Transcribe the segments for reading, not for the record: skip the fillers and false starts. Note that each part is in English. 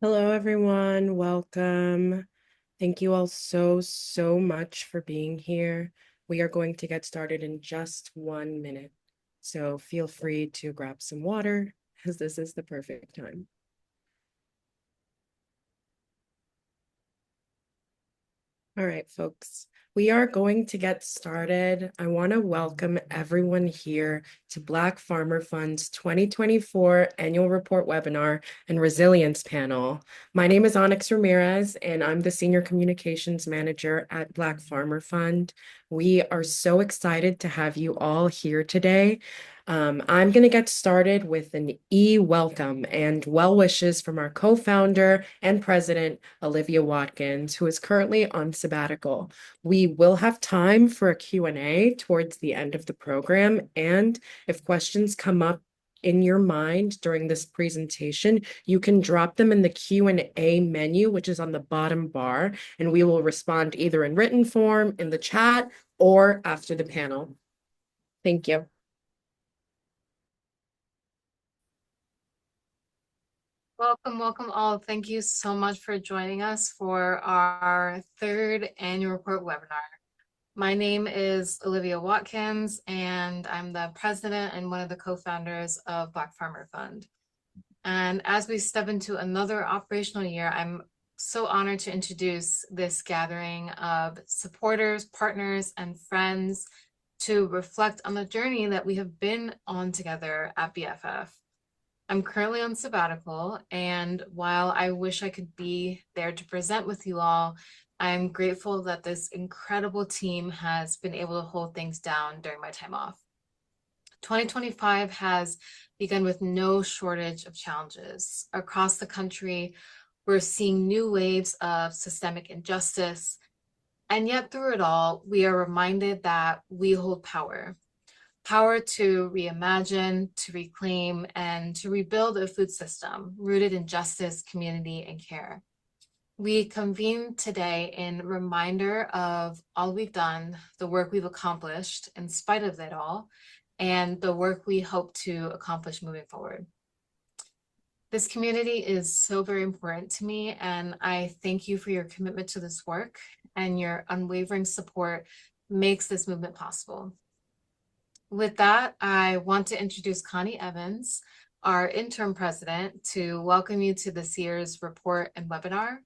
Hello, everyone. Welcome. Thank you all so much for being here. We are going to get started in just 1 minute. So feel free to grab some water, as this is the perfect time. All right, folks, we are going to get started. I want to welcome everyone here to Black Farmer Fund's 2024 Annual Report Webinar and Resilience Panel. My name is Onyx Ramirez, and I'm the Senior Communications Manager at Black Farmer Fund. We are so excited to have you all here today. I'm going to get started with an welcome and well wishes from our co-founder and president, Olivia Watkins, who is currently on sabbatical. We will have time for a Q&A towards the end of the program, and if questions come up in your mind during this presentation, you can drop them in the Q&A menu, which is on the bottom bar, and we will respond either in written form, in the chat, or after the panel. Thank you. Welcome all. Thank you so much for joining us for our third annual report webinar. My name is Olivia Watkins, and I'm the president and one of the co-founders of Black Farmer Fund. And as we step into another operational year, I'm so honored to introduce this gathering of supporters, partners, and friends to reflect on the journey that we have been on together at BFF. I'm currently on sabbatical, and while I wish I could be there to present with you all, I'm grateful that this incredible team has been able to hold things down during my time off. 2025 has begun with no shortage of challenges. Across the country, we're seeing new waves of systemic injustice, and yet through it all, we are reminded that we hold power to reimagine, to reclaim, and to rebuild a food system rooted in justice, community, and care. We convene today in reminder of all we've done, the work we've accomplished in spite of it all, and the work we hope to accomplish moving forward. This community is so very important to me, and I thank you for your commitment to this work, and your unwavering support makes this movement possible. With that, I want to introduce Connie Evans, our interim president, to welcome you to this year's report and webinar.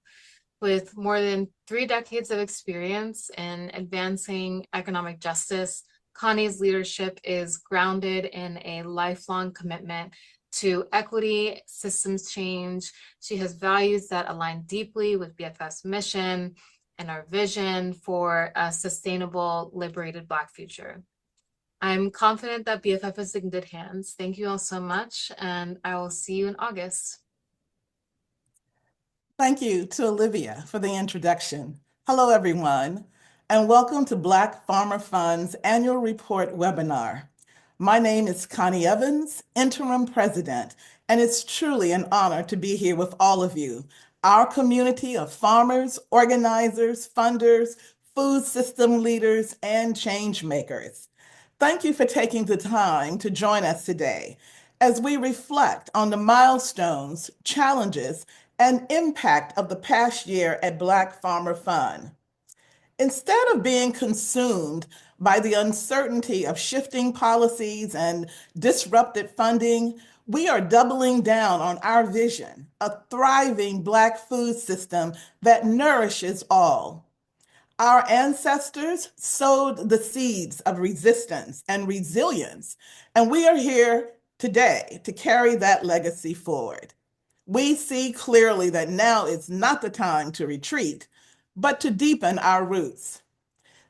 With more than 3 decades of experience in advancing economic justice, Connie's leadership is grounded in a lifelong commitment to equity, systems change. She has values that align deeply with BFF's mission and our vision for a sustainable, liberated Black future. I'm confident that BFF is in good hands. Thank you all so much, and I will see you in August. Thank you to Olivia for the introduction. Hello, everyone, and welcome to Black Farmer Fund's annual report webinar. My name is Connie Evans, interim president, and it's truly an honor to be here with all of you, our community of farmers, organizers, funders, food system leaders, and change makers. Thank you for taking the time to join us today as we reflect on the milestones, challenges, and impact of the past year at Black Farmer Fund. Instead of being consumed by the uncertainty of shifting policies and disrupted funding, we are doubling down on our vision, a thriving Black food system that nourishes all. Our ancestors sowed the seeds of resistance and resilience, and we are here today to carry that legacy forward. We see clearly that now is not the time to retreat, but to deepen our roots.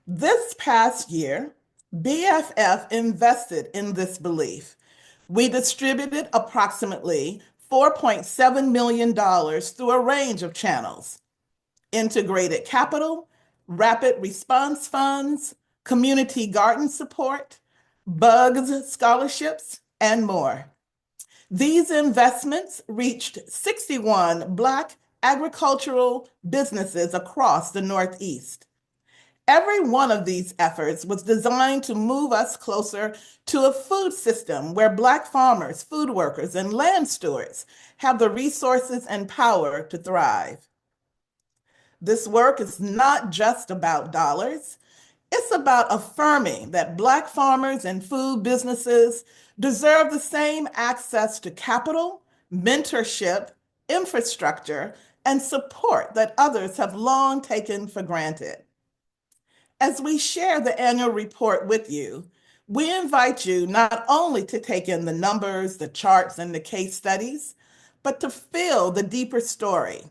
This past year, BFF invested in this belief. We distributed approximately $4.7 million through a range of channels: integrated capital, rapid response funds, community garden support, BUGS scholarships, and more. These investments reached 61 Black agricultural businesses across the Northeast. Every one of these efforts was designed to move us closer to a food system where Black farmers, food workers, and land stewards have the resources and power to thrive. This work is not just about dollars. It's about affirming that Black farmers and food businesses deserve the same access to capital, mentorship, infrastructure, and support that others have long taken for granted. As we share the annual report with you, we invite you not only to take in the numbers, the charts, and the case studies, but to feel the deeper story.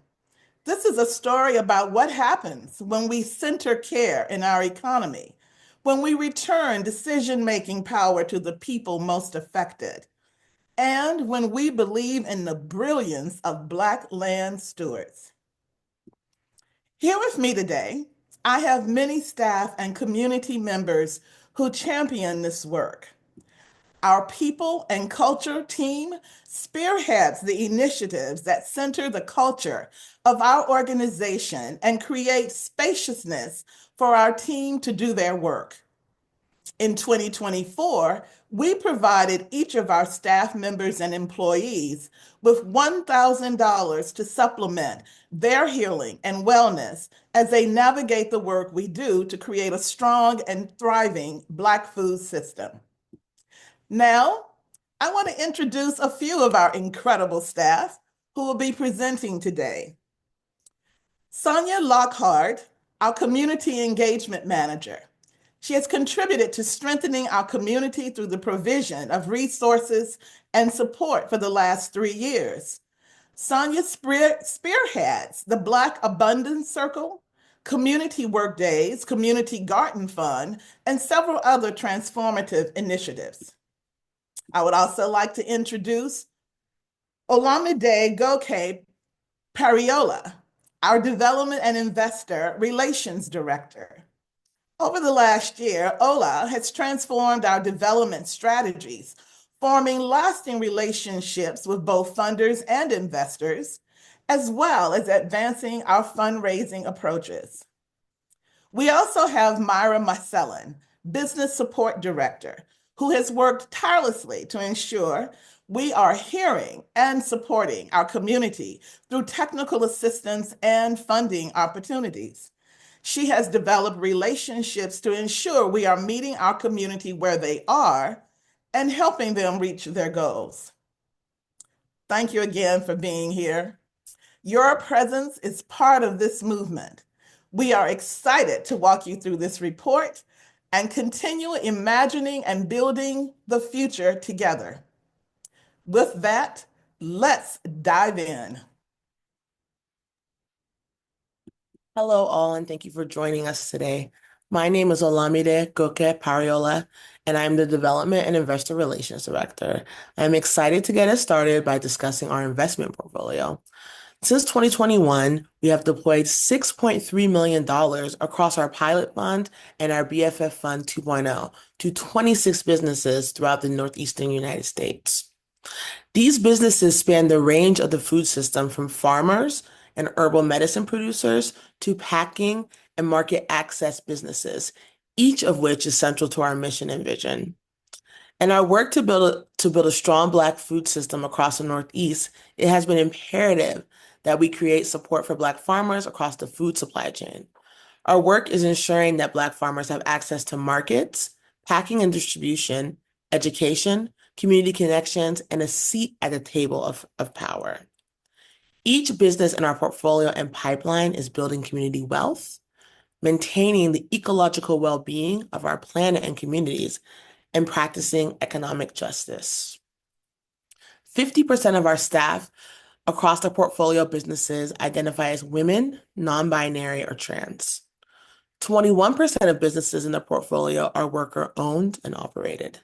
This is a story about what happens when we center care in our economy, when we return decision-making power to the people most affected, and when we believe in the brilliance of Black land stewards. Here with me today, I have many staff and community members who champion this work. Our people and culture team spearheads the initiatives that center the culture of our organization and create spaciousness for our team to do their work. In 2024, we provided each of our staff members and employees with $1,000 to supplement their healing and wellness as they navigate the work we do to create a strong and thriving Black food system. Now, I want to introduce a few of our incredible staff who will be presenting today. Sonia Lockhart, our Community Engagement Manager. She has contributed to strengthening our community through the provision of resources and support for the last 3 years. Sonia spearheads the Black Abundance Circle, Community Work Days, Community Garden Fund, and several other transformative initiatives. I would also like to introduce Olamide Goke Pariola, our Development and Investor Relations Director. Over the last year, Ola has transformed our development strategies, forming lasting relationships with both funders and investors, as well as advancing our fundraising approaches. We also have Myra Marcellin, Business Support Director, who has worked tirelessly to ensure we are hearing and supporting our community through technical assistance and funding opportunities. She has developed relationships to ensure we are meeting our community where they are and helping them reach their goals. Thank you again for being here. Your presence is part of this movement. We are excited to walk you through this report and continue imagining and building the future together. With that, let's dive in. Hello, all, and thank you for joining us today. My name is Olamide Goke Pariola, and I'm the Development and Investor Relations Director. I'm excited to get us started by discussing our investment portfolio. Since 2021, we have deployed $6.3 million across our pilot fund and our BFF Fund 2.0 to 26 businesses throughout the Northeastern United States. These businesses span the range of the food system from farmers and herbal medicine producers to packing and market access businesses, each of which is central to our mission and vision. In our work to build a strong Black food system across the Northeast, it has been imperative that we create support for Black farmers across the food supply chain. Our work is ensuring that Black farmers have access to markets, packing and distribution, education, community connections, and a seat at the table of power. Each business in our portfolio and pipeline is building community wealth, maintaining the ecological well-being of our planet and communities, and practicing economic justice. 50% of our staff across the portfolio businesses identify as women, non-binary, or trans. 21% of businesses in the portfolio are worker-owned and operated.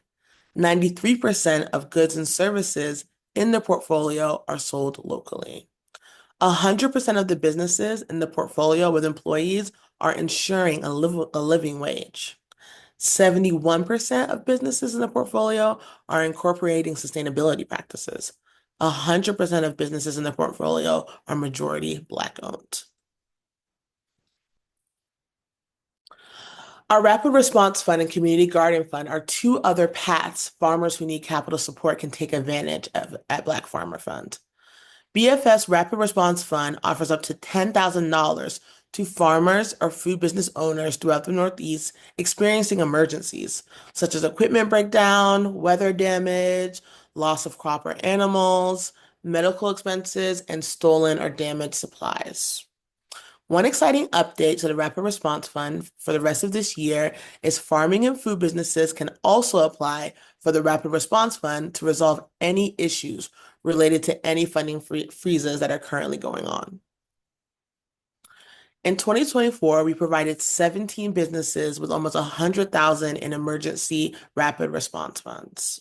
93% of goods and services in the portfolio are sold locally. 100% of the businesses in the portfolio with employees are ensuring a living wage. 71% of businesses in the portfolio are incorporating sustainability practices. 100% of businesses in the portfolio are majority Black owned. Our Rapid Response Fund and Community Garden Fund are two other paths farmers who need capital support can take advantage of at Black Farmer Fund. BFF's Rapid Response Fund offers up to $10,000 to farmers or food business owners throughout the Northeast experiencing emergencies, such as equipment breakdown, weather damage, loss of crop or animals, medical expenses, and stolen or damaged supplies. One exciting update to the Rapid Response Fund for the rest of this year is farming and food businesses can also apply for the Rapid Response Fund to resolve any issues related to any funding freezes that are currently going on. In 2024, we provided 17 businesses with almost $100,000 in emergency rapid response funds.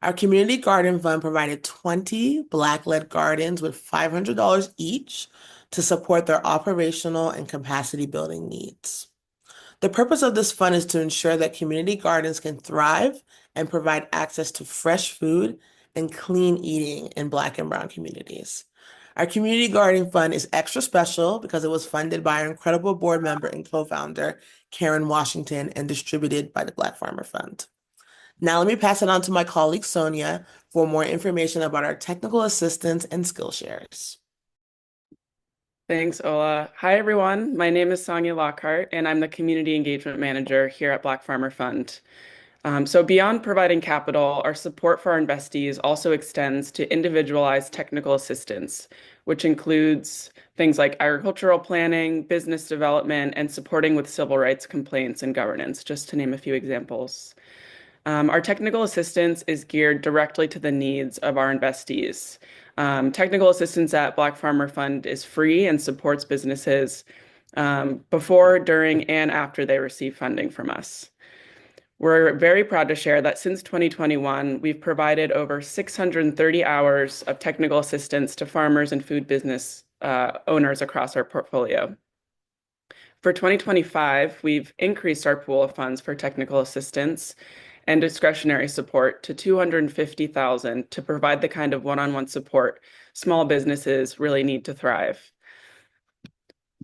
Our Community Garden Fund provided 20 Black-led gardens with $500 each to support their operational and capacity building needs. The purpose of this fund is to ensure that community gardens can thrive and provide access to fresh food and clean eating in Black and Brown communities. Our Community Garden Fund is extra special because it was funded by our incredible board member and co-founder, Karen Washington, and distributed by the Black Farmer Fund. Now let me pass it on to my colleague Sonia for more information about our technical assistance and skill shares. Thanks, Ola. Hi, everyone. My name is Sonia Lockhart, and I'm the Community Engagement Manager here at Black Farmer Fund. So beyond providing capital, our support for our investees also extends to individualized technical assistance, which includes things like agricultural planning, business development, and supporting with civil rights complaints and governance, just to name a few examples. Our technical assistance is geared directly to the needs of our investees. Technical assistance at Black Farmer Fund is free and supports businesses before, during, and after they receive funding from us. We're very proud to share that since 2021, we've provided over 630 hours of technical assistance to farmers and food business owners across our portfolio. For 2025, we've increased our pool of funds for technical assistance and discretionary support to $250,000 to provide the kind of one-on-one support small businesses really need to thrive.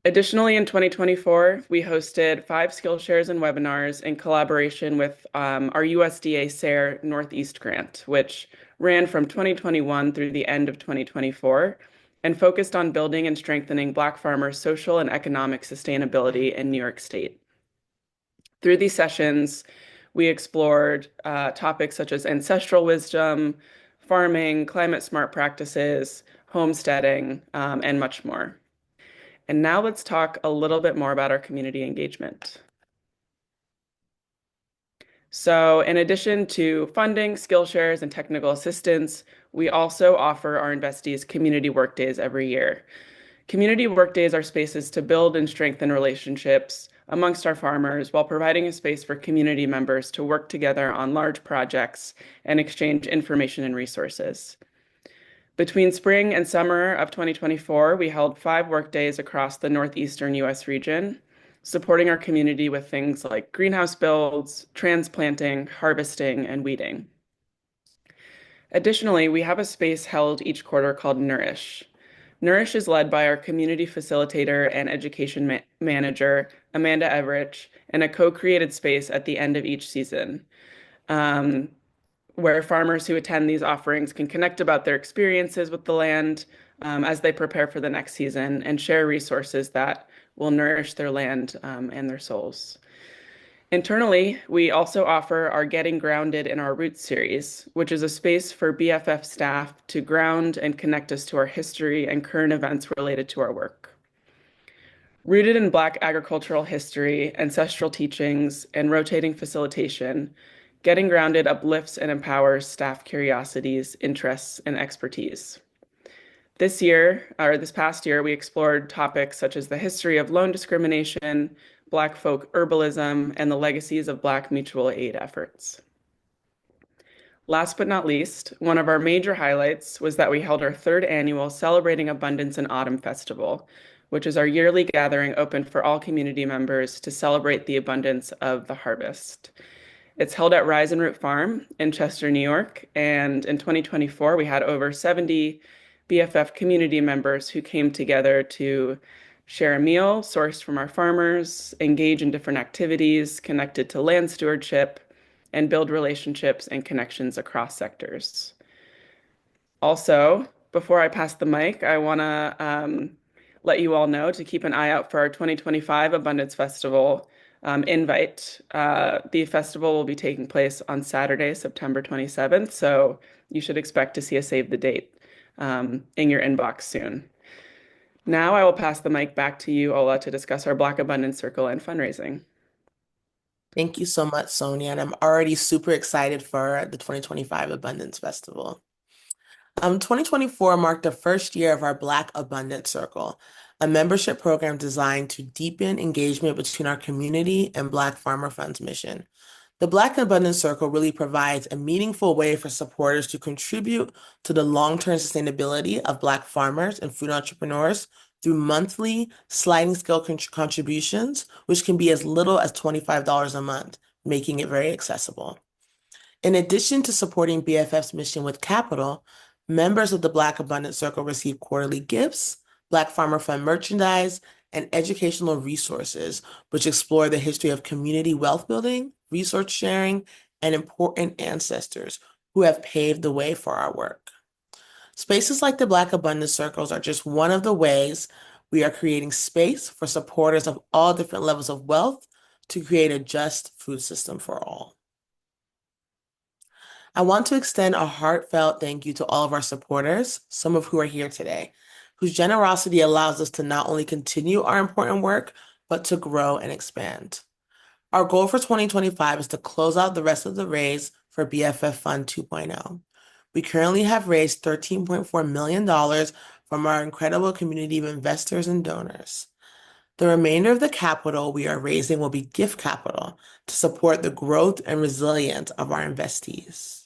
Additionally, in 2024, we hosted 5 skill shares and webinars in collaboration with our USDA SARE Northeast Grant, which ran from 2021 through the end of 2024 and focused on building and strengthening Black farmers' social and economic sustainability in New York State. Through these sessions, we explored topics such as ancestral wisdom, farming, climate smart practices, homesteading, and much more. And now let's talk a little bit more about our community engagement. So in addition to funding, skill shares, and technical assistance, we also offer our investees community workdays every year. Community workdays are spaces to build and strengthen relationships amongst our farmers while providing a space for community members to work together on large projects and exchange information and resources. Between spring and summer of 2024, we held 5 workdays across the northeastern U.S. region, supporting our community with things like greenhouse builds, transplanting, harvesting, and weeding. Additionally, we have a space held each quarter called Nourish. Nourish is led by our community facilitator and education manager, Amanda Everich, and a co-created space at the end of each season, where farmers who attend these offerings can connect about their experiences with the land as they prepare for the next season and share resources that will nourish their land and their souls. Internally, we also offer our Getting Grounded in Our Roots series, which is a space for BFF staff to ground and connect us to our history and current events related to our work. Rooted in Black agricultural history, ancestral teachings, and rotating facilitation, Getting Grounded uplifts and empowers staff curiosities, interests, and expertise. This past year, we explored topics such as the history of loan discrimination, Black folk herbalism, and the legacies of Black mutual aid efforts. Last but not least, one of our major highlights was that we held our 3rd annual Celebrating Abundance in Autumn Festival, which is our yearly gathering open for all community members to celebrate the abundance of the harvest. It's held at Rise and Root Farm in Chester, New York, and in 2024, we had over 70 BFF community members who came together to share a meal sourced from our farmers, engage in different activities connected to land stewardship, and build relationships and connections across sectors. Also, before I pass the mic, I want to let you all know to keep an eye out for our 2025 Abundance Festival invite. The festival will be taking place on Saturday, September 27th, so you should expect to see a save the date in your inbox soon. Now I will pass the mic back to you, Ola, to discuss our Black Abundance Circle and fundraising. Thank you so much, Sonia, and I'm already super excited for the 2025 Abundance Festival. 2024 marked the first year of our Black Abundance Circle, a membership program designed to deepen engagement between our community and Black Farmer Fund's mission. The Black Abundance Circle really provides a meaningful way for supporters to contribute to the long-term sustainability of Black farmers and food entrepreneurs through monthly sliding scale contributions, which can be as little as $25 a month, making it very accessible. In addition to supporting BFF's mission with capital, members of the Black Abundance Circle receive quarterly gifts, Black Farmer Fund merchandise, and educational resources, which explore the history of community wealth building, resource sharing, and important ancestors who have paved the way for our work. Spaces like the Black Abundance Circles are just one of the ways we are creating space for supporters of all different levels of wealth to create a just food system for all. I want to extend a heartfelt thank you to all of our supporters, some of who are here today, whose generosity allows us to not only continue our important work, but to grow and expand. Our goal for 2025 is to close out the rest of the raise for BFF Fund 2.0. We currently have raised $13.4 million from our incredible community of investors and donors. The remainder of the capital we are raising will be gift capital to support the growth and resilience of our investees.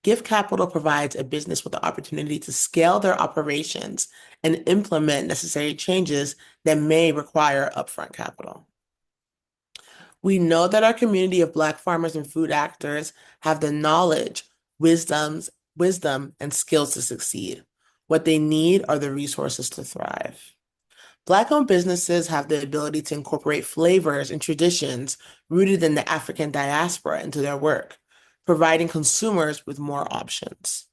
Gift capital provides a business with the opportunity to scale their operations and implement necessary changes that may require upfront capital. We know that our community of Black farmers and food actors have the knowledge, wisdom, and skills to succeed. What they need are the resources to thrive. Black-owned businesses have the ability to incorporate flavors and traditions rooted in the African diaspora into their work, providing consumers with more options.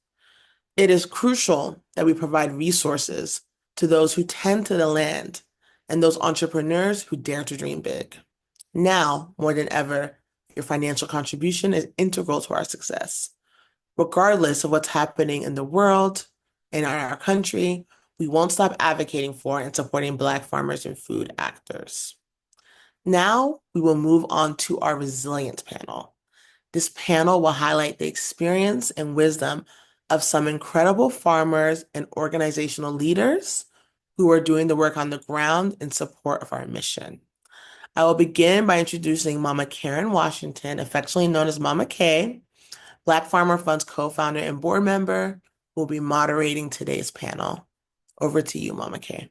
It is crucial that we provide resources to those who tend to the land and those entrepreneurs who dare to dream big. Now, more than ever, your financial contribution is integral to our success. Regardless of what's happening in the world and in our country, we won't stop advocating for and supporting Black farmers and food actors. Now, we will move on to our resilience panel. This panel will highlight the experience and wisdom of some incredible farmers and organizational leaders who are doing the work on the ground in support of our mission. I will begin by introducing Mama Karen Washington, affectionately known as Mama K, Black Farmer Fund's co-founder and board member, who will be moderating today's panel. Over to you, Mama K.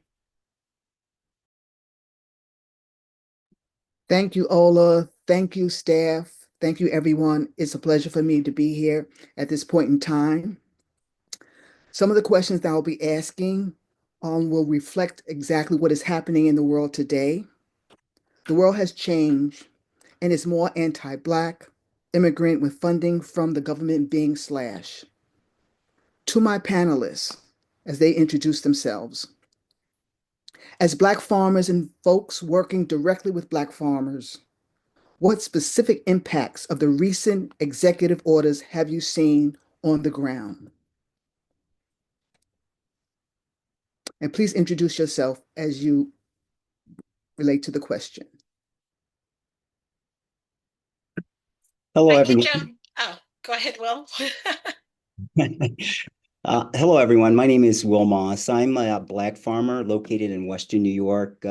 Thank you, Ola. Thank you, staff. Thank you, everyone. It's a pleasure for me to be here at this point in time. Some of the questions that I'll be asking will reflect exactly what is happening in the world today. The world has changed and is more anti-Black, immigrant, with funding from the government being slashed. To my panelists, as they introduce themselves. As Black farmers and folks working directly with Black farmers, what specific impacts of the recent executive orders have you seen on the ground? And please introduce yourself as you relate to the question. Hello, Thank you, everyone. Joan. Oh, go ahead, Will. Hello, everyone. My name is Will Moss. I'm a Black farmer located in Western New York,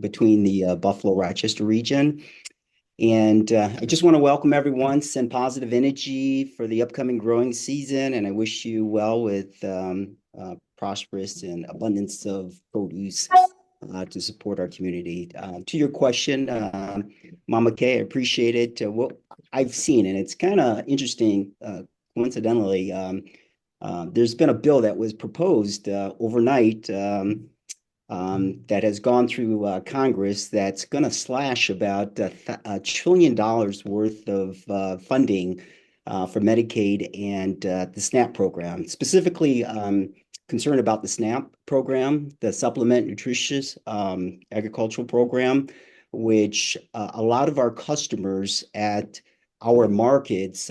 between the Buffalo-Rochester region. And I just want to welcome everyone, send positive energy for the upcoming growing season, and I wish you well with prosperous and abundance of produce to support our community. To your question, Mama K, I appreciate it. What I've seen, and it's kind of interesting, coincidentally, there's been a bill that was proposed overnight that has gone through Congress that's going to slash about $1 trillion worth of funding for Medicaid and the SNAP program. Specifically, concerned about the SNAP program, the Supplement Nutritious Agricultural Program, which a lot of our customers at our markets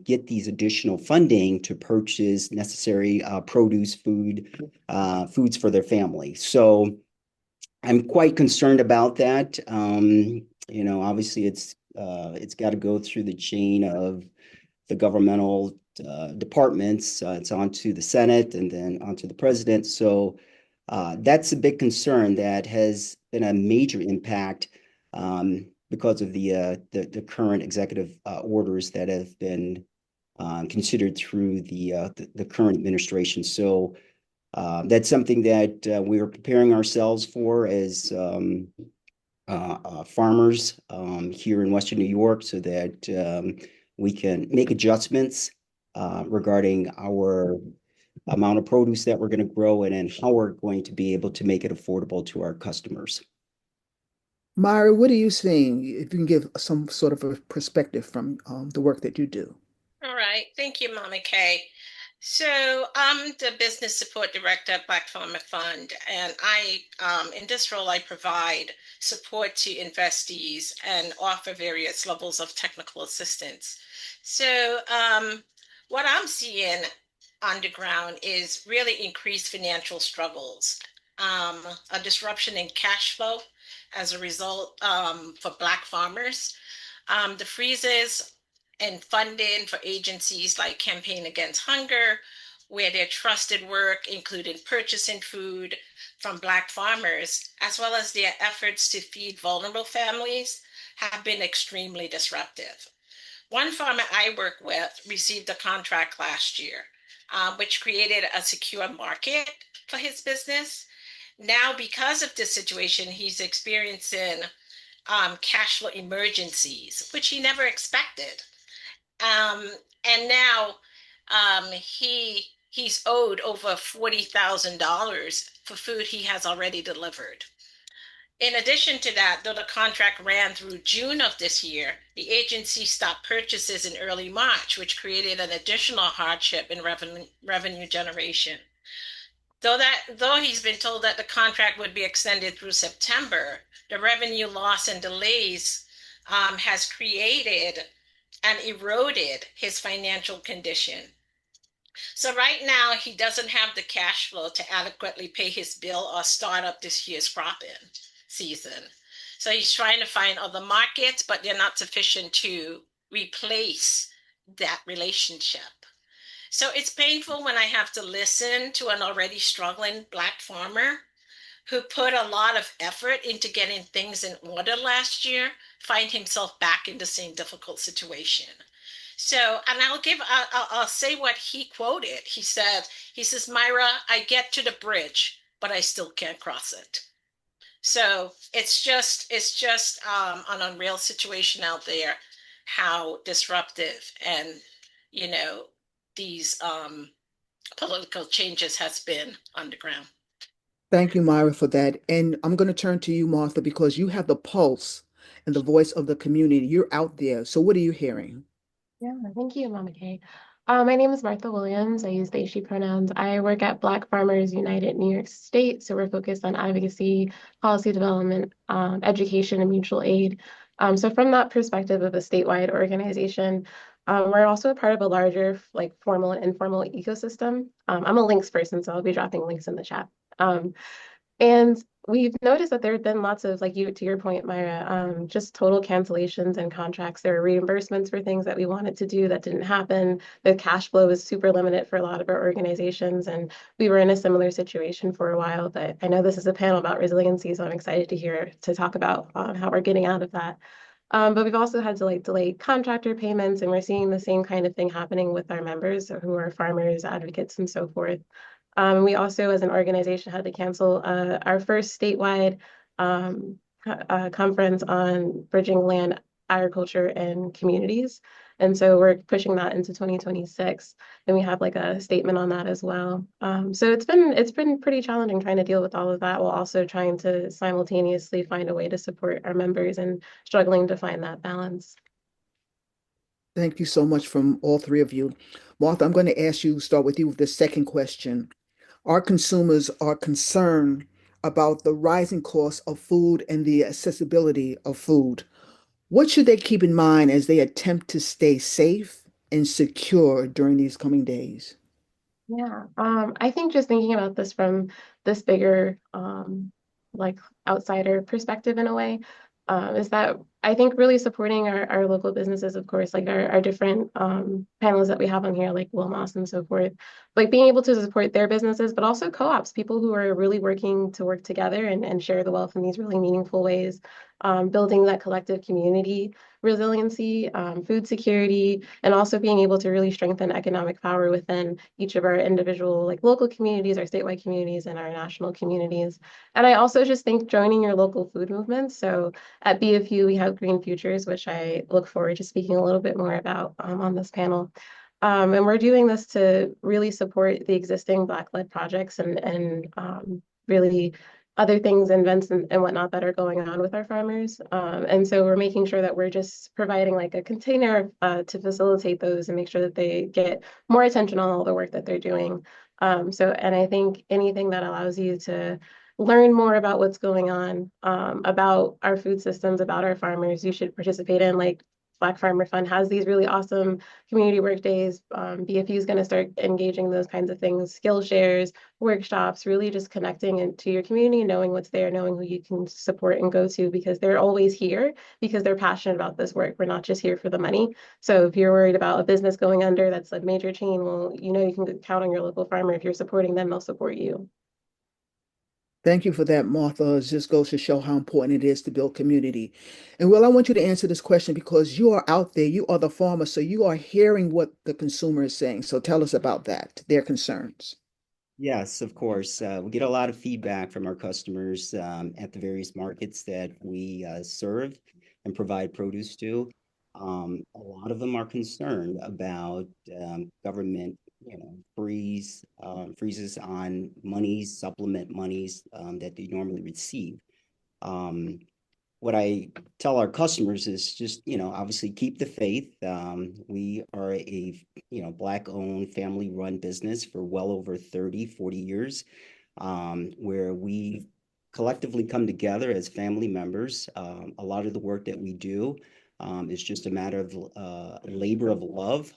get these additional funding to purchase necessary produce, foods for their family. So I'm quite concerned about that. Obviously it's got to go through the chain of the governmental departments. It's onto the Senate and then onto the president. So that's a big concern that has been a major impact because of the current executive orders that have been considered through the current administration. So that's something that we are preparing ourselves for as farmers here in Western New York, so that we can make adjustments regarding our amount of produce that we're going to grow and then how we're going to be able to make it affordable to our customers. Myra, what are you seeing? If you can give some sort of a perspective from the work that you do. All right. Thank you, Mama Kay. So I'm the business support director at Black Farmer Fund, and in this role, I provide support to investees and offer various levels of technical assistance. So what I'm seeing on the ground is really increased financial struggles, a disruption in cash flow as a result for Black farmers, the freezes and funding for agencies like Campaign Against Hunger, where their trusted work included purchasing food from Black farmers, as well as their efforts to feed vulnerable families, have been extremely disruptive. One farmer I work with received a contract last year, which created a secure market for his business. Now, because of this situation, he's experiencing cash flow emergencies, which he never expected. And now he's owed over $40,000 for food he has already delivered. In addition to that, though the contract ran through June of this year, the agency stopped purchases in early March, which created an additional hardship in revenue generation. Though he's been told that the contract would be extended through September, the revenue loss and delays has created and eroded his financial condition. So right now, he doesn't have the cash flow to adequately pay his bill or start up this year's cropping season. So he's trying to find other markets, but they're not sufficient to replace that relationship. So it's painful when I have to listen to an already struggling Black farmer who put a lot of effort into getting things in order last year, find himself back in the same difficult situation. So, and I'll say what he quoted. He says, Myra, I get to the bridge, but I still can't cross it. So it's just an unreal situation out there, how disruptive and, these political changes has been on the ground. Thank you, Myra, for that. And I'm going to turn to you, Martha, because you have the pulse and the voice of the community. You're out there. So what are you hearing? Yeah, thank you, Mama Kay. My name is Martha Williams. I use they, she pronouns. I work at Black Farmers United New York State. So we're focused on advocacy, policy development, education, and mutual aid. So from that perspective of a statewide organization, we're also a part of a larger, like, formal and informal ecosystem. I'm a links person, so I'll be dropping links in the chat. And we've noticed that there have been lots of, to your point, Myra, just total cancellations and contracts. There were reimbursements for things that we wanted to do that didn't happen. The cash flow was super limited for a lot of our organizations, and we were in a similar situation for a while. But I know this is a panel about resiliency, so I'm excited to talk about how we're getting out of that. But we've also had to delay contractor payments, and we're seeing the same kind of thing happening with our members who are farmers, advocates, and so forth. We also, as an organization, had to cancel our first statewide conference on bridging land, agriculture, and communities. And so we're pushing that into 2026. And we have like a statement on that as well. So it's been pretty challenging trying to deal with all of that while also trying to simultaneously find a way to support our members and struggling to find that balance. Thank you so much from all three of you. Martha, I'm going to ask you, start with you with the second question. Our consumers are concerned about the rising cost of food and the accessibility of food. What should they keep in mind as they attempt to stay safe and secure during these coming days? Yeah, I think just thinking about this from this bigger, like outsider perspective in a way, is that I think really supporting our local businesses, of course, like our different panelists that we have on here, like Wilmos and so forth, like being able to support their businesses, but also co-ops, people who are really working to work together and share the wealth in these really meaningful ways, building that collective community resiliency, food security, and also being able to really strengthen economic power within each of our individual, like local communities, our statewide communities, and our national communities. And I also just think joining your local food movements. So at BFU, we have Green Futures, which I look forward to speaking a little bit more about on this panel. And we're doing this to really support the existing Black-led projects and really other things, events and whatnot that are going on with our farmers. And so we're making sure that we're just providing like a container to facilitate those and make sure that they get more attention on all the work that they're doing. And I think anything that allows you to learn more about what's going on, about our food systems, about our farmers, you should participate in. Like Black Farmer Fund has these really awesome community work days. BFU is going to start engaging those kinds of things, skill shares, workshops, really just connecting into your community, knowing what's there, knowing who you can support and go to because they're always here because they're passionate about this work. We're not just here for the money. So if you're worried about a business going under that's a major chain, well, you know you can count on your local farmer. If you're supporting them, they'll support you. Thank you for that, Martha. It just goes to show how important it is to build community. And Will, I want you to answer this question because you are out there, you are the farmer, so you are hearing what the consumer is saying. So tell us about that, their concerns. Yes, of course. We get a lot of feedback from our customers at the various markets that we serve and provide produce to. A lot of them are concerned about government, freezes on monies, supplement monies that they normally receive. What I tell our customers is just, obviously keep the faith. We are a, Black-owned, family-run business for well over 30, 40 years, where we collectively come together as family members. A lot of the work that we do is just a matter of labor of love.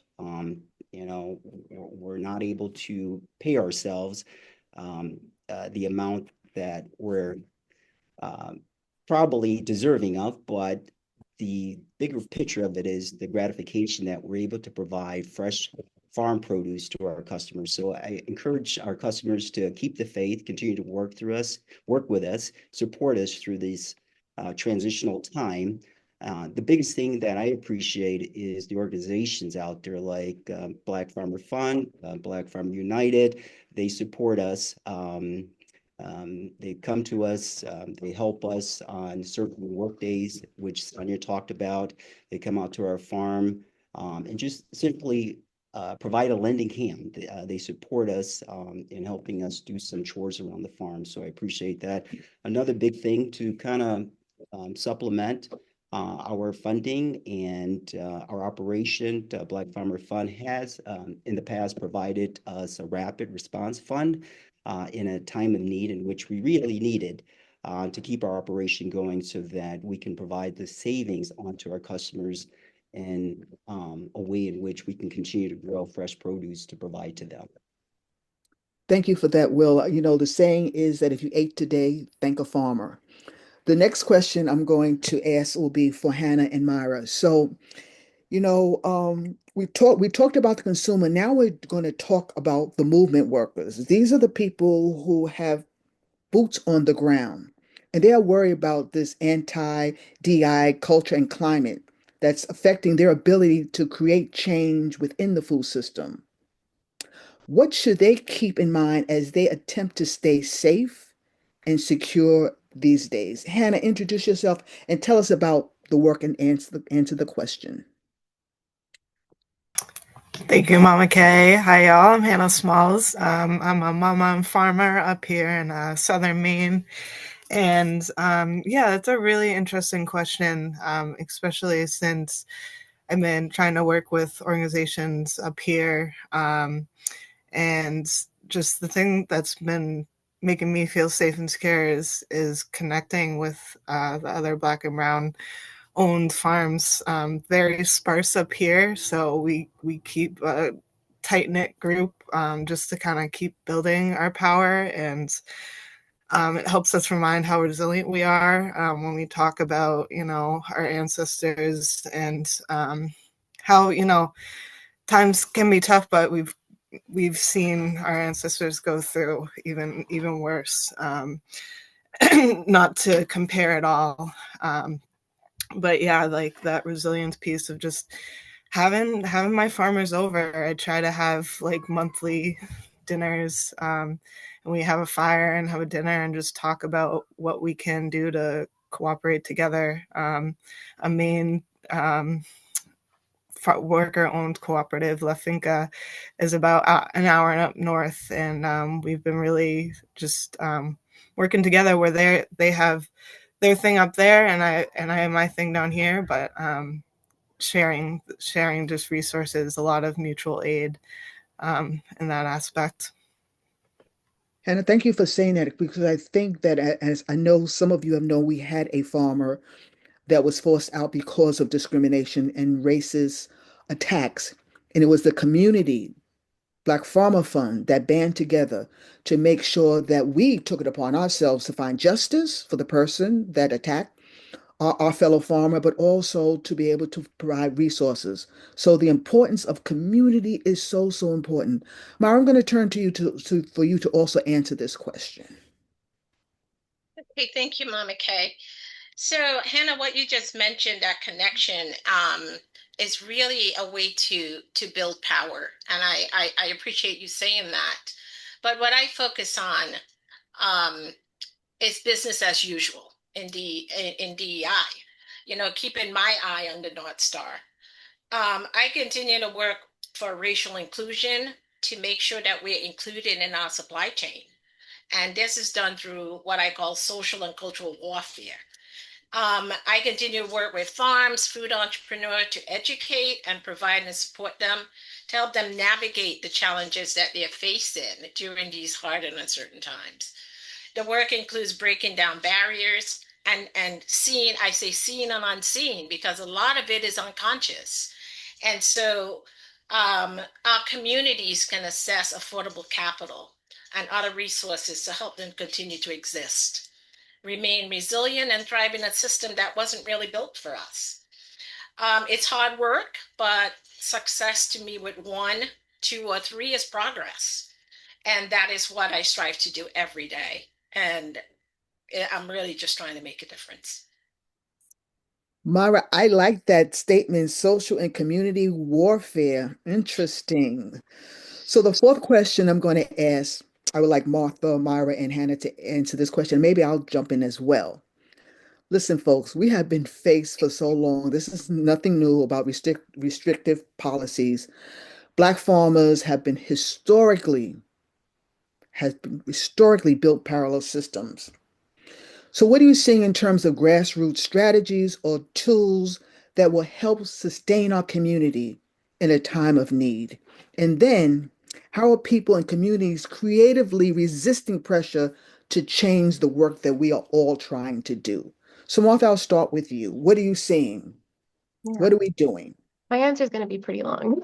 We're not able to pay ourselves the amount that we're probably deserving of, but the bigger picture of it is the gratification that we're able to provide fresh farm produce to our customers. So I encourage our customers to keep the faith, continue to work with us, support us through this transitional time. The biggest thing that I appreciate is the organizations out there like Black Farmer Fund, Black Farmer United. They support us. They come to us, they help us on certain work days, which Sonia talked about. They come out to our farm and just simply provide a lending hand. They support us in helping us do some chores around the farm. So I appreciate that. Another big thing to kind of supplement our funding and our operation, Black Farmer Fund has in the past provided us a rapid response fund in a time of need in which we really needed to keep our operation going so that we can provide the savings onto our customers in a way in which we can continue to grow fresh produce to provide to them. Thank you for that, Will. The saying is that if you ate today, thank a farmer. The next question I'm going to ask will be for Hannah and Myra. So, we talked about the consumer. Now we're going to talk about the movement workers. These are the people who have boots on the ground, and they are worried about this anti-DI culture and climate that's affecting their ability to create change within the food system. What should they keep in mind as they attempt to stay safe and secure these days? Hannah, introduce yourself and tell us about the work and answer the question. Thank you, Mama Kay. Hi, y'all. I'm Hannah Smalls. I'm a mama and farmer up here in southern Maine. And yeah, it's a really interesting question, especially since I've been trying to work with organizations up here. And just the thing that's been making me feel safe and secure is connecting with the other Black and Brown owned farms. Very sparse up here, so we keep a tight knit group just to kind of keep building our power, and it helps us remind how resilient we are when we talk about our ancestors and how times can be tough, but we've seen our ancestors go through even worse. Not to compare at all. But yeah, like that resilience piece of just having my farmers over. I try to have like monthly dinners, and we have a fire and have a dinner and just talk about what we can do to cooperate together. A main worker-owned cooperative, La Finca, is about an hour up north, and we've been really just working together where they have their thing up there and I have my thing down here, but sharing just resources, a lot of mutual aid in that aspect. Hannah, thank you for saying that, because I think that, as I know some of you have known, we had a farmer that was forced out because of discrimination and racist attacks. And it was the community, Black Farmer Fund, that band together to make sure that we took it upon ourselves to find justice for the person that attacked our fellow farmer, but also to be able to provide resources. So the importance of community is so, so important. Mara, I'm going to turn to you for you to also answer this question. Okay, thank you, Mama Kay. So, Hannah, what you just mentioned, that connection, is really a way to build power, and I appreciate you saying that. But what I focus on is business as usual in DEI. Keeping my eye on the North Star. I continue to work for racial inclusion to make sure that we're included in our supply chain, and this is done through what I call social and cultural warfare. I continue to work with farms, food entrepreneurs to educate and provide and support them to help them navigate the challenges that they're facing during these hard and uncertain times. The work includes breaking down barriers and seeing, I say seen and unseen, because a lot of it is unconscious. And so our communities can assess affordable capital and other resources to help them continue to exist, remain resilient, and thrive in a system that wasn't really built for us. It's hard work, but success to me with 1, 2, or 3 is progress. And that is what I strive to do every day. And I'm really just trying to make a difference. Mara, I like that statement, social and community warfare. Interesting. So the fourth question I'm going to ask, I would like Martha, Myra, and Hannah to answer this question. Maybe I'll jump in as well. Listen, folks, we have been faced for so long. This is nothing new about restrictive policies. Black farmers have been historically built parallel systems. So what are you seeing in terms of grassroots strategies or tools that will help sustain our community in a time of need? And then, how are people and communities creatively resisting pressure to change the work that we are all trying to do? So Martha, I'll start with you. What are you seeing? What are we doing? My answer is going to be pretty long.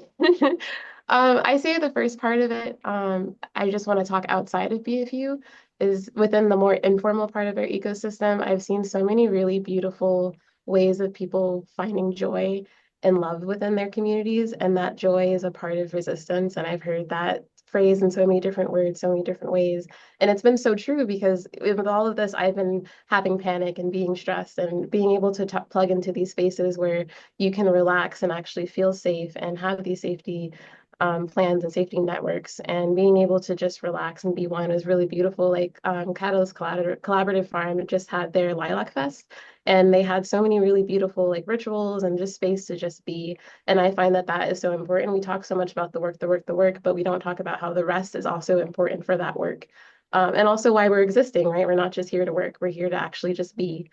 I say the first part of it, I just want to talk outside of BFU, is within the more informal part of our ecosystem. I've seen so many really beautiful ways of people finding joy and love within their communities, and that joy is a part of resistance. And I've heard that phrase in so many different words, so many different ways. And it's been so true, because with all of this, I've been having panic and being stressed, and being able to plug into these spaces where you can relax and actually feel safe and have these safety plans and safety networks, and being able to just relax and be one was really beautiful. Like Catalyst Collaborative Farm just had their Lilac Fest, and they had so many really beautiful like rituals and just space to just be. And I find that that is so important. We talk so much about the work, the work, the work, but we don't talk about how the rest is also important for that work. And also why we're existing, right? We're not just here to work, we're here to actually just be.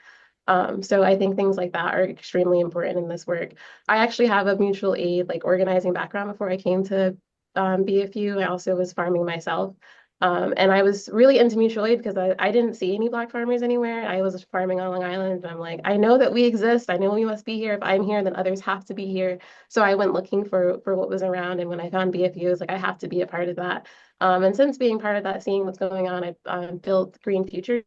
So I think things like that are extremely important in this work. I actually have a mutual aid like organizing background before I came to BFU. I also was farming myself. And I was really into mutual aid because I didn't see any Black farmers anywhere. I was farming on Long Island, and I'm like, I know that we exist. I know we must be here. If I'm here, then others have to be here. So I went looking for what was around. And when I found BFU, I was like, I have to be a part of that. And since being part of that, seeing what's going on, I built Green Future,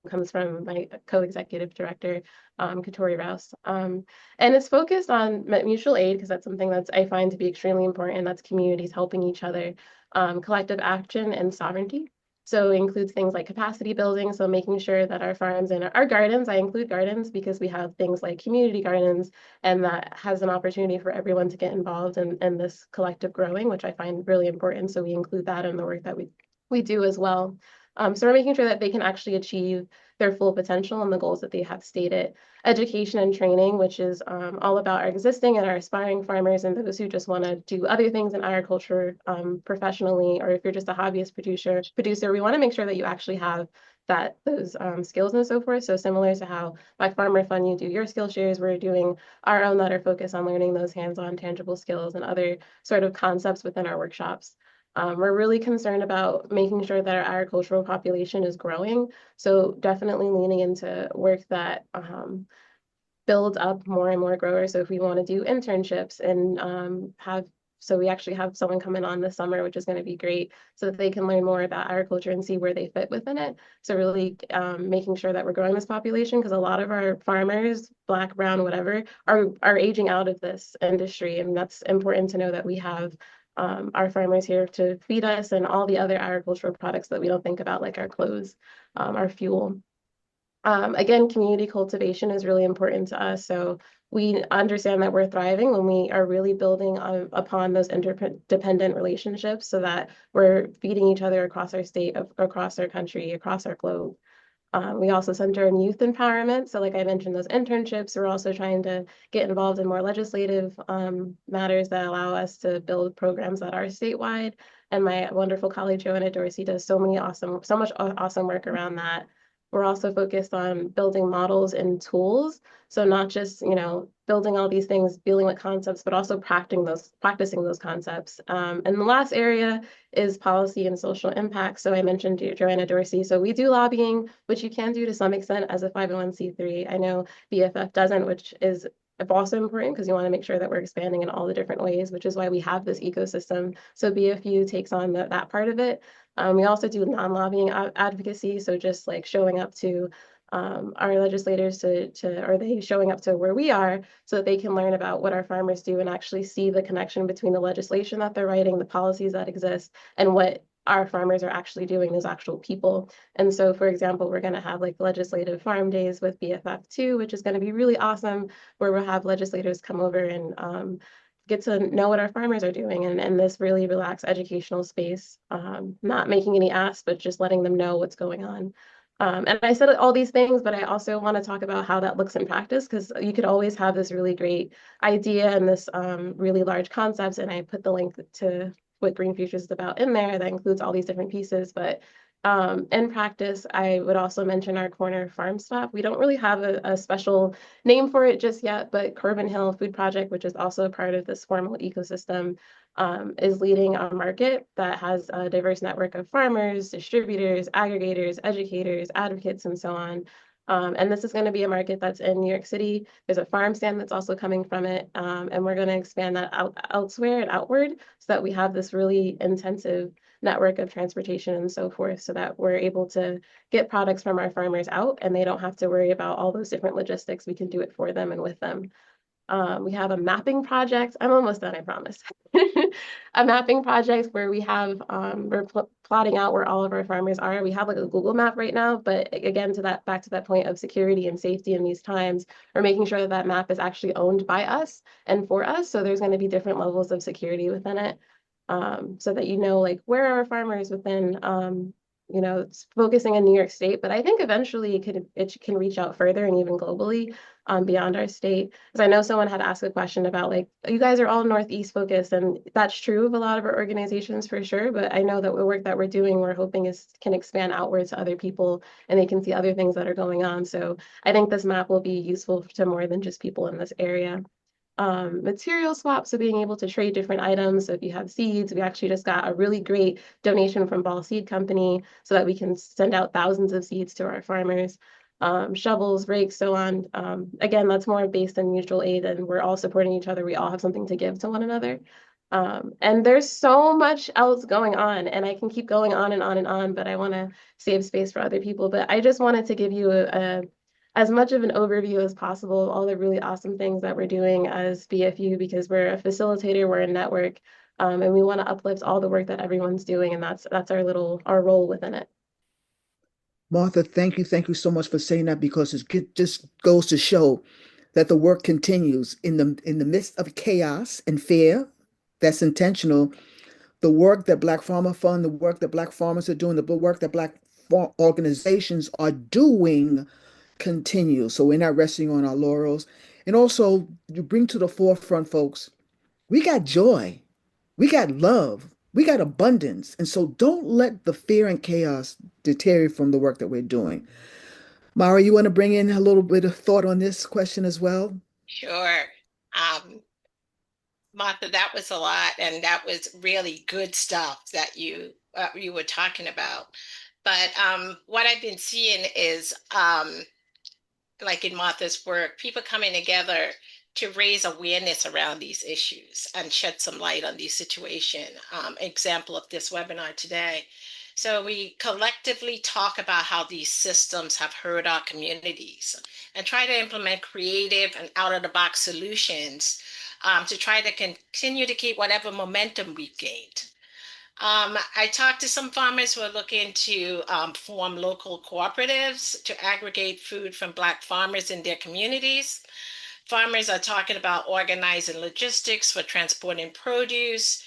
comes from my co-executive director, Katori Rouse. And it's focused on mutual aid because that's something that's I find to be extremely important. That's communities helping each other, collective action and sovereignty. So it includes things like capacity building. So making sure that our farms and our gardens, I include gardens because we have things like community gardens, and that has an opportunity for everyone to get involved in this collective growing, which I find really important. So we include that in the work that we do as well. So we're making sure that they can actually achieve their full potential and the goals that they have stated. Education and training, which is all about our existing and our aspiring farmers and those who just want to do other things in agriculture professionally, or if you're just a hobbyist producer, we want to make sure that you actually have those skills and so forth. So similar to how Black Farmer Fund, you do your skill shares, we're doing our own that are focused on learning those hands-on tangible skills and other sort of concepts within our workshops. We're really concerned about making sure that our agricultural population is growing. So definitely leaning into work that builds up more and more growers. So if we want to do internships and so we actually have someone coming on this summer, which is going to be great, so that they can learn more about agriculture and see where they fit within it. So really making sure that we're growing this population, because a lot of our farmers, Black, brown, whatever, are aging out of this industry. And that's important to know that we have our farmers here to feed us and all the other agricultural products that we don't think about, like our clothes, our fuel. Again, community cultivation is really important to us. So we understand that we're thriving when we are really building upon those interdependent relationships, so that we're feeding each other across our state, across our country, across our globe. We also center in youth empowerment. So like I mentioned, those internships, we're also trying to get involved in more legislative matters that allow us to build programs that are statewide. And my wonderful colleague, Joanna Dorsey, does so much awesome work around that. We're also focused on building models and tools. So not just, building all these things, dealing with concepts, but also practicing those concepts. And the last area is policy and social impact. So I mentioned Joanna Dorsey. So we do lobbying, which you can do to some extent as a 501c3. I know BFF doesn't, which is also important because you want to make sure that we're expanding in all the different ways, which is why we have this ecosystem. So BFU takes on that part of it. We also do non-lobbying advocacy. So just like showing up to our legislators or they showing up to where we are so that they can learn about what our farmers do and actually see the connection between the legislation that they're writing, the policies that exist, and what our farmers are actually doing as actual people. And so, for example, we're going to have like legislative farm days with BFF2, which is going to be really awesome, where we'll have legislators come over and get to know what our farmers are doing in this really relaxed educational space, not making any asks, but just letting them know what's going on. And I said all these things, but I also want to talk about how that looks in practice, because you could always have this really great idea and this really large concepts. And I put the link to what Green Futures is about in there that includes all these different pieces. But in practice, I would also mention our corner farm stop. We don't really have a special name for it just yet, but Corbin Hill Food Project, which is also part of this formal ecosystem, is leading a market that has a diverse network of farmers, distributors, aggregators, educators, advocates, and so on. And this is going to be a market that's in New York City. There's a farm stand that's also coming from it. And we're going to expand that out elsewhere and outward so that we have this really intensive network of transportation and so forth, so that we're able to get products from our farmers out and they don't have to worry about all those different logistics. We can do it for them and with them. We have a mapping project. I'm almost done, I promise. A mapping project where we have, we're plotting out where all of our farmers are. We have like a Google map right now, but again, back to that point of security and safety in these times, we're making sure that that map is actually owned by us and for us. So there's going to be different levels of security within it. so that you know, like, where are farmers within, it's focusing in New York State, but I think eventually it can reach out further and even globally, beyond our state. Because I know someone had asked a question about, like, you guys are all Northeast focused, and that's true of a lot of our organizations for sure. But I know that the work that we're doing, we're hoping can expand outward to other people, and they can see other things that are going on. So I think this map will be useful to more than just people in this area. Material swaps, so being able to trade different items. So if you have seeds, we actually just got a really great donation from Ball Seed Company so that we can send out thousands of seeds to our farmers. Shovels, rakes, so on. Again, that's more based on mutual aid, and we're all supporting each other. We all have something to give to one another. And there's so much else going on, and I can keep going on and on and on, but I want to save space for other people. But I just wanted to give you as much of an overview as possible, all the really awesome things that we're doing as BFU, because we're a facilitator, we're a network, and we want to uplift all the work that everyone's doing, and that's our role within it. Martha, thank you so much for saying that, because it just goes to show that the work continues in the midst of chaos and fear. That's intentional. The work that Black Farmer Fund, the work that Black farmers are doing, the work that Black organizations are doing continues. So we're not resting on our laurels. And also, you bring to the forefront, folks, we got joy, we got love, we got abundance. And so don't let the fear and chaos deter you from the work that we're doing. Mara, you want to bring in a little bit of thought on this question as well? Sure. Martha, that was a lot, and that was really good stuff that you were talking about. But what I've been seeing is, like in Martha's work, people coming together to raise awareness around these issues and shed some light on these situations. Example of this webinar today. So we collectively talk about how these systems have hurt our communities and try to implement creative and out-of-the-box solutions to try to continue to keep whatever momentum we've gained. I talked to some farmers who are looking to form local cooperatives to aggregate food from Black farmers in their communities. Farmers are talking about organizing logistics for transporting produce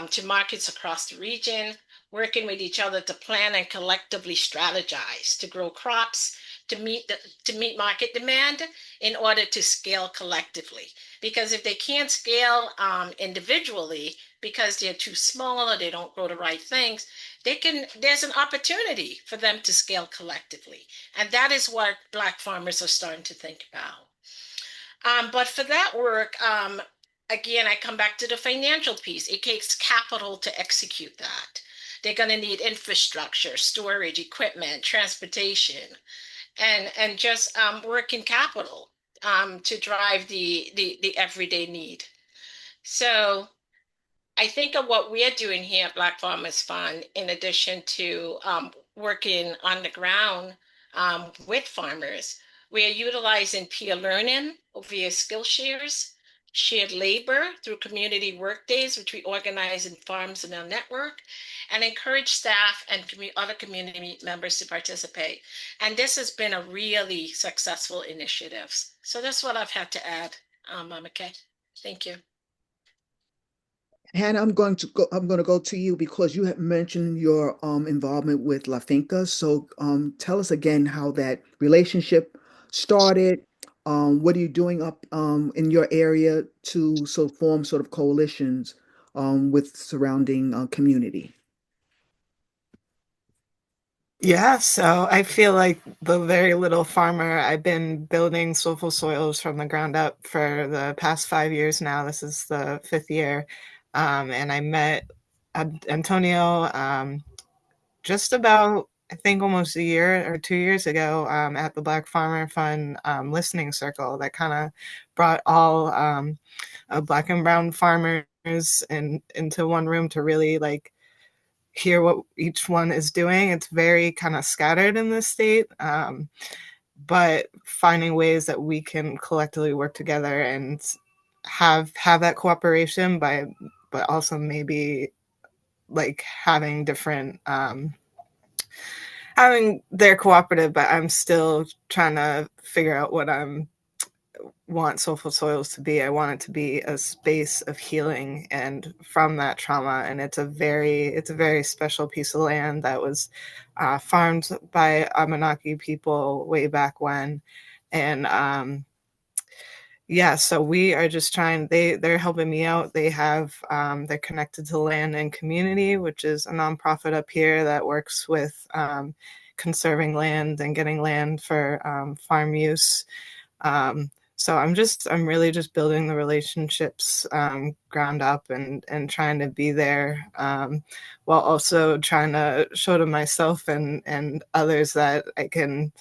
to markets across the region, working with each other to plan and collectively strategize to grow crops to meet market demand in order to scale collectively. Because if they can't scale individually because they're too small or they don't grow the right things, there's an opportunity for them to scale collectively. And that is what Black farmers are starting to think about. But for that work, again, I come back to the financial piece. It takes capital to execute that. They're going to need infrastructure, storage, equipment, transportation, and just working capital to drive the everyday need. So I think of what we're doing here at Black Farmers Fund, in addition to working on the ground with farmers, we are utilizing peer learning via Skillshares, shared labor through community work days, which we organize in farms in our network, and encourage staff and other community members to participate. And this has been a really successful initiative. So that's what I've had to add, Mama Kay. Thank you. Hannah, I'm going to go to you, because you have mentioned your involvement with La Finca. So tell us again how that relationship started. What are you doing up in your area to form sort of coalitions with surrounding community? Yeah, so I feel like the very little farmer. I've been building Soulful Soils from the ground up for the past 5 years now. This is the 5th year. And I met Antonio just about, I think, almost a year or 2 years ago at the Black Farmer Fund listening circle that kind of brought all Black and brown farmers into one room to really like hear what each one is doing. It's very kind of scattered in this state, but finding ways that we can collectively work together and have that cooperation, but also maybe like having different having their cooperative, but I'm still trying to figure out want Soulful Soils to be. I want it to be a space of healing and from that trauma. And it's a very special piece of land that was farmed by Abenaki people way back when. And yeah, so we are just trying, they're helping me out. They have, they're connected to Land and Community, which is a nonprofit up here that works with conserving land and getting land for farm use. So I'm really just building the relationships ground up and trying to be there, while also trying to show to myself and others that I can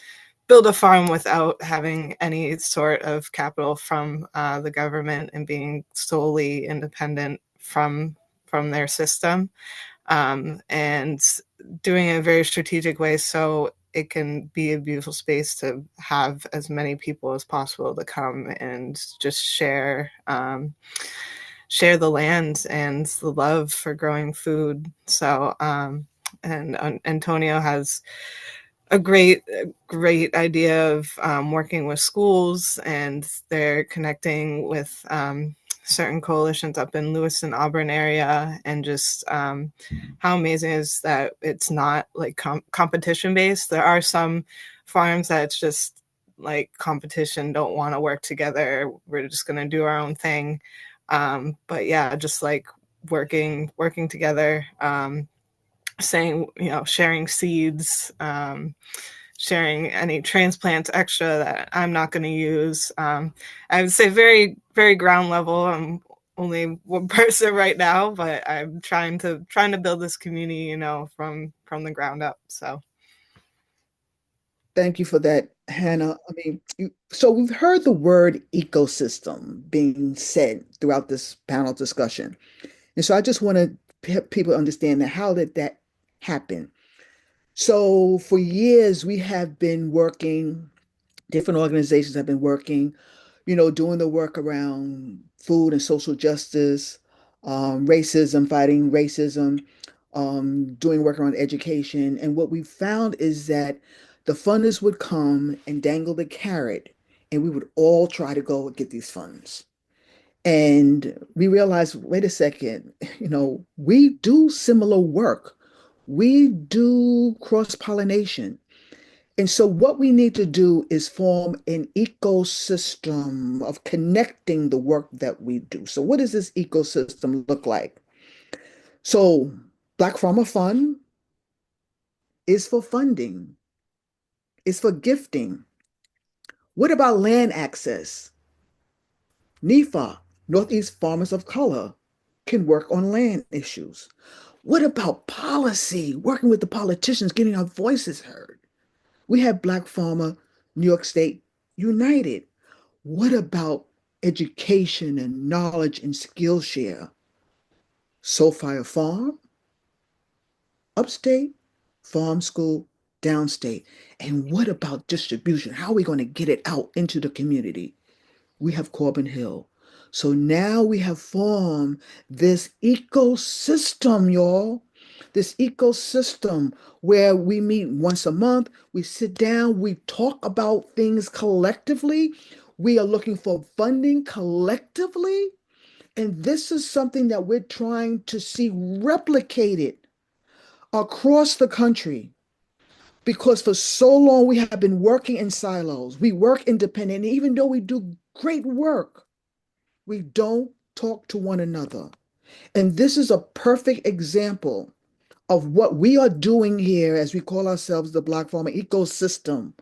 build a farm without having any sort of capital from the government and being solely independent from their system, and doing it in a very strategic way so it can be a beautiful space to have as many people as possible to come and just share the land and the love for growing food. So and Antonio has a great idea of working with schools, and they're connecting with certain coalitions up in Lewis and Auburn area, and just how amazing is that it's not like competition based. There are some farms that it's just like competition, don't want to work together, we're just going to do our own thing. But yeah, just like working together, saying, sharing seeds, sharing any transplants extra that I'm not going to use. I would say very, very ground level. I'm only one person right now, but I'm trying to build this community, from the ground up. So. Thank you for that, Hannah. I mean, so we've heard the word ecosystem being said throughout this panel discussion. And so I just want to help people understand that how did that happen? So for years, we have been working, different organizations have been working, doing the work around food and social justice, racism, fighting racism, doing work around education. And what we found is that the funders would come and dangle the carrot, and we would all try to go get these funds. And we realized, wait a second, we do similar work. We do cross-pollination. And so what we need to do is form an ecosystem of connecting the work that we do. So what does this ecosystem look like? So Black Farmer Fund is for funding, is for gifting. What about land access? NEFA, Northeast Farmers of Color, can work on land issues. What about policy? Working with the politicians, getting our voices heard. We have Black Farmer New York State United. What about education and knowledge and Skillshare? Soulfire Farm, upstate, farm school, downstate. And what about distribution? How are we going to get it out into the community? We have Corbin Hill. So now we have formed this ecosystem, y'all. This ecosystem where we meet once a month, we sit down, we talk about things collectively. We are looking for funding collectively. And this is something that we're trying to see replicated across the country. Because for so long we have been working in silos. We work independent. And even though we do great work, we don't talk to one another. And this is a perfect example of what we are doing here as we call ourselves the Black Farmer Ecosystem,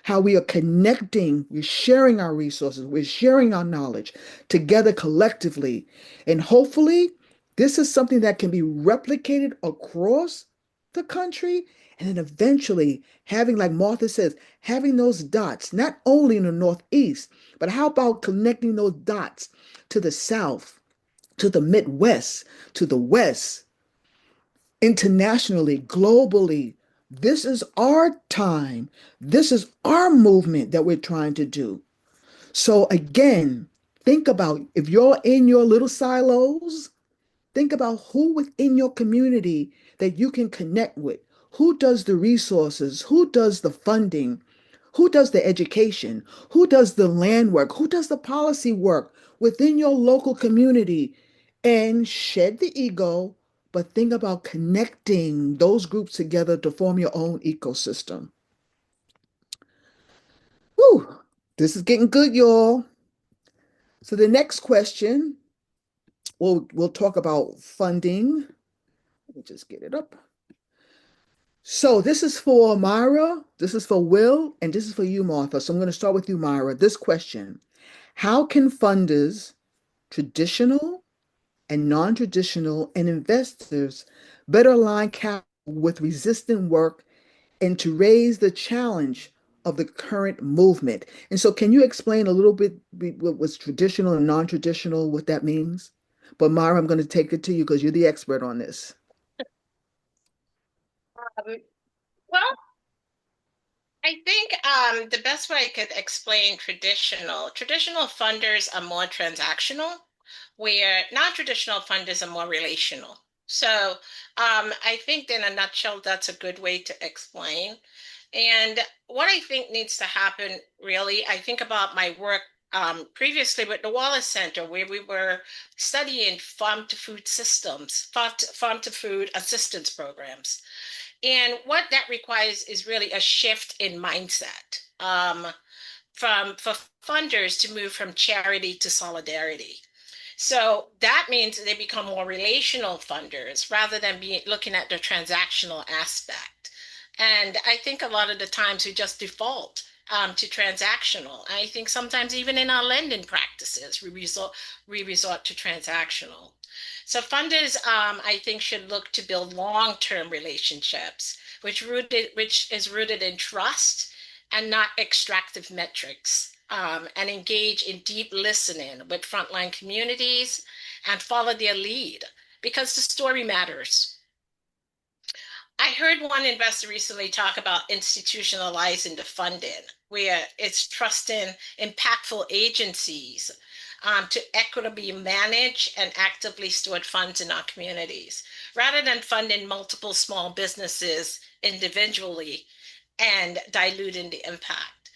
how we are connecting, we're sharing our resources, we're sharing our knowledge together collectively. And hopefully this is something that can be replicated across the country. And then eventually having, like Martha says, having those dots, not only in the Northeast, but how about connecting those dots to the South, to the Midwest, to the West, internationally, globally. This is our time. This is our movement that we're trying to do. So again, think about if you're in your little silos, think about who within your community that you can connect with. Who does the resources? Who does the funding? Who does the education? Who does the land work? Who does the policy work within your local community? And shed the ego, but think about connecting those groups together to form your own ecosystem. Whew, this is getting good, y'all. So the next question, we'll talk about funding. Let me just get it up. So this is for Myra, this is for Will, and this is for you, Martha. So I'm going to start with you, Myra. This question: how can funders, traditional and non-traditional, and investors better align capital with resistant work and to raise the challenge of the current movement? And so can you explain a little bit what was traditional and non-traditional, what that means? But Myra, I'm going to take it to you because you're the expert on this. Well, I think the best way I could explain traditional funders are more transactional, where non-traditional funders are more relational. So I think in a nutshell, that's a good way to explain. And what I think needs to happen, really, I think about my work previously with the Wallace Center, where we were studying farm to food systems, farm to food assistance programs. And what that requires is really a shift in mindset for funders to move from charity to solidarity. So that means they become more relational funders rather than looking at the transactional aspect. And I think a lot of the times we just default to transactional. I think sometimes even in our lending practices, we resort to transactional. So funders, I think, should look to build long-term relationships, which is rooted in trust and not extractive metrics, and engage in deep listening with frontline communities and follow their lead because the story matters. I heard one investor recently talk about institutionalizing the funding, where it's trusting impactful agencies to equitably manage and actively steward funds in our communities, rather than funding multiple small businesses individually and diluting the impact.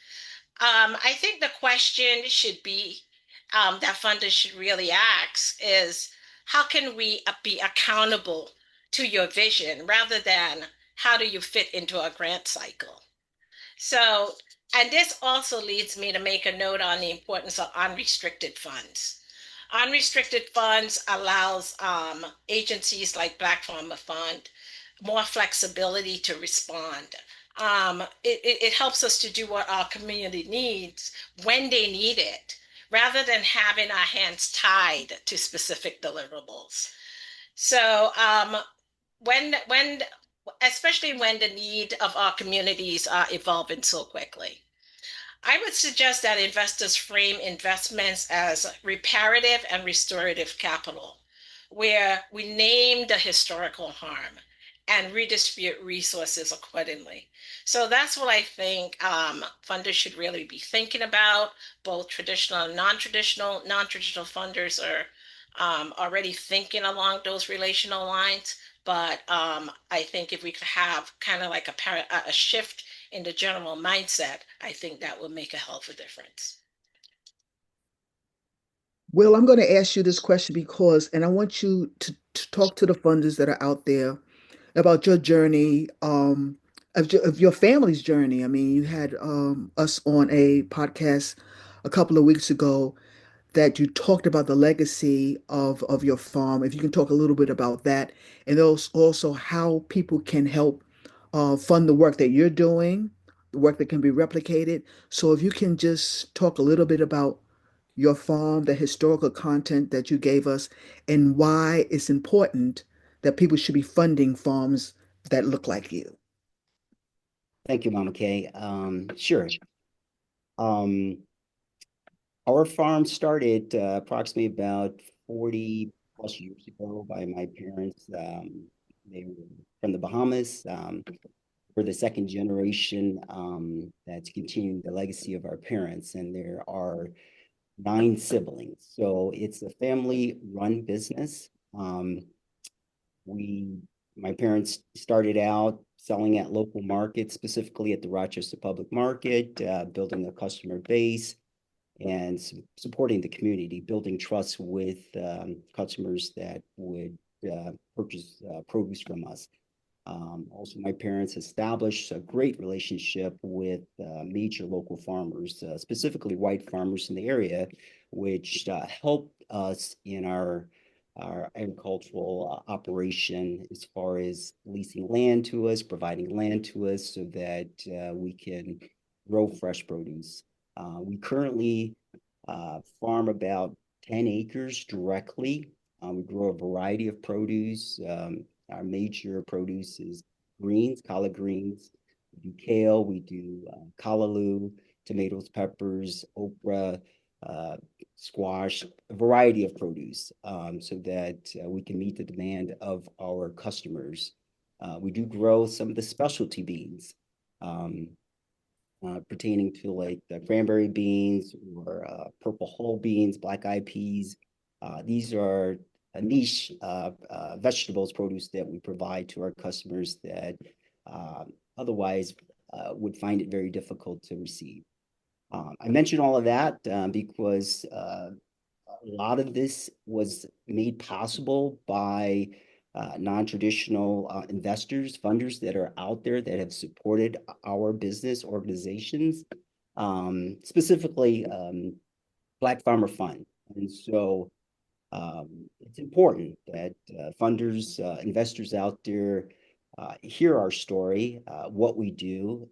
I think the question should be that funders should really ask is, how can we be accountable to your vision rather than how do you fit into a grant cycle? So, and this also leads me to make a note on the importance of unrestricted funds. Unrestricted funds allows agencies like Black Farmer Fund more flexibility to respond. It helps us to do what our community needs when they need it, rather than having our hands tied to specific deliverables. So especially when the need of our communities are evolving so quickly, I would suggest that investors frame investments as reparative and restorative capital, where we name the historical harm and redistribute resources accordingly. So that's what I think funders should really be thinking about, both traditional and non-traditional. Non-traditional funders are already thinking along those relational lines. But I think if we could have kind of like a shift in the general mindset, I think that will make a hell of a difference. Will, I'm going to ask you this question because, and I want you to talk to the funders that are out there about your journey, of your family's journey. I mean, you had us on a podcast a couple of weeks ago that you talked about the legacy of your farm. If you can talk a little bit about that, and also how people can help fund the work that you're doing, the work that can be replicated. So if you can just talk a little bit about your farm, the historical content that you gave us, and why it's important that people should be funding farms that look like you. Thank you, Mama Kay. Sure. Our farm started approximately about 40 plus years ago by my parents. They were from the Bahamas. We're the second generation that's continuing the legacy of our parents, and there are 9 siblings. So it's a family-run business. My parents started out selling at local markets, specifically at the Rochester Public Market, building a customer base, and supporting the community, building trust with customers that would purchase produce from us. Also, my parents established a great relationship with major local farmers, specifically white farmers in the area, which helped us in our agricultural operation as far as leasing land to us, providing land to us so that we can grow fresh produce. We currently farm about 10 acres directly. We grow a variety of produce. Our major produce is greens, collard greens. We do kale, we do callaloo, tomatoes, peppers, okra, squash, a variety of produce so that we can meet the demand of our customers. We do grow some of the specialty beans pertaining to like the cranberry beans or purple hull beans, black eyed peas. These are a niche vegetables produce that we provide to our customers that otherwise would find it very difficult to receive. I mention all of that because a lot of this was made possible by non-traditional investors, funders that are out there that have supported our business organizations, specifically Black Farmer Fund. And so it's important that funders, investors out there hear our story, what we do.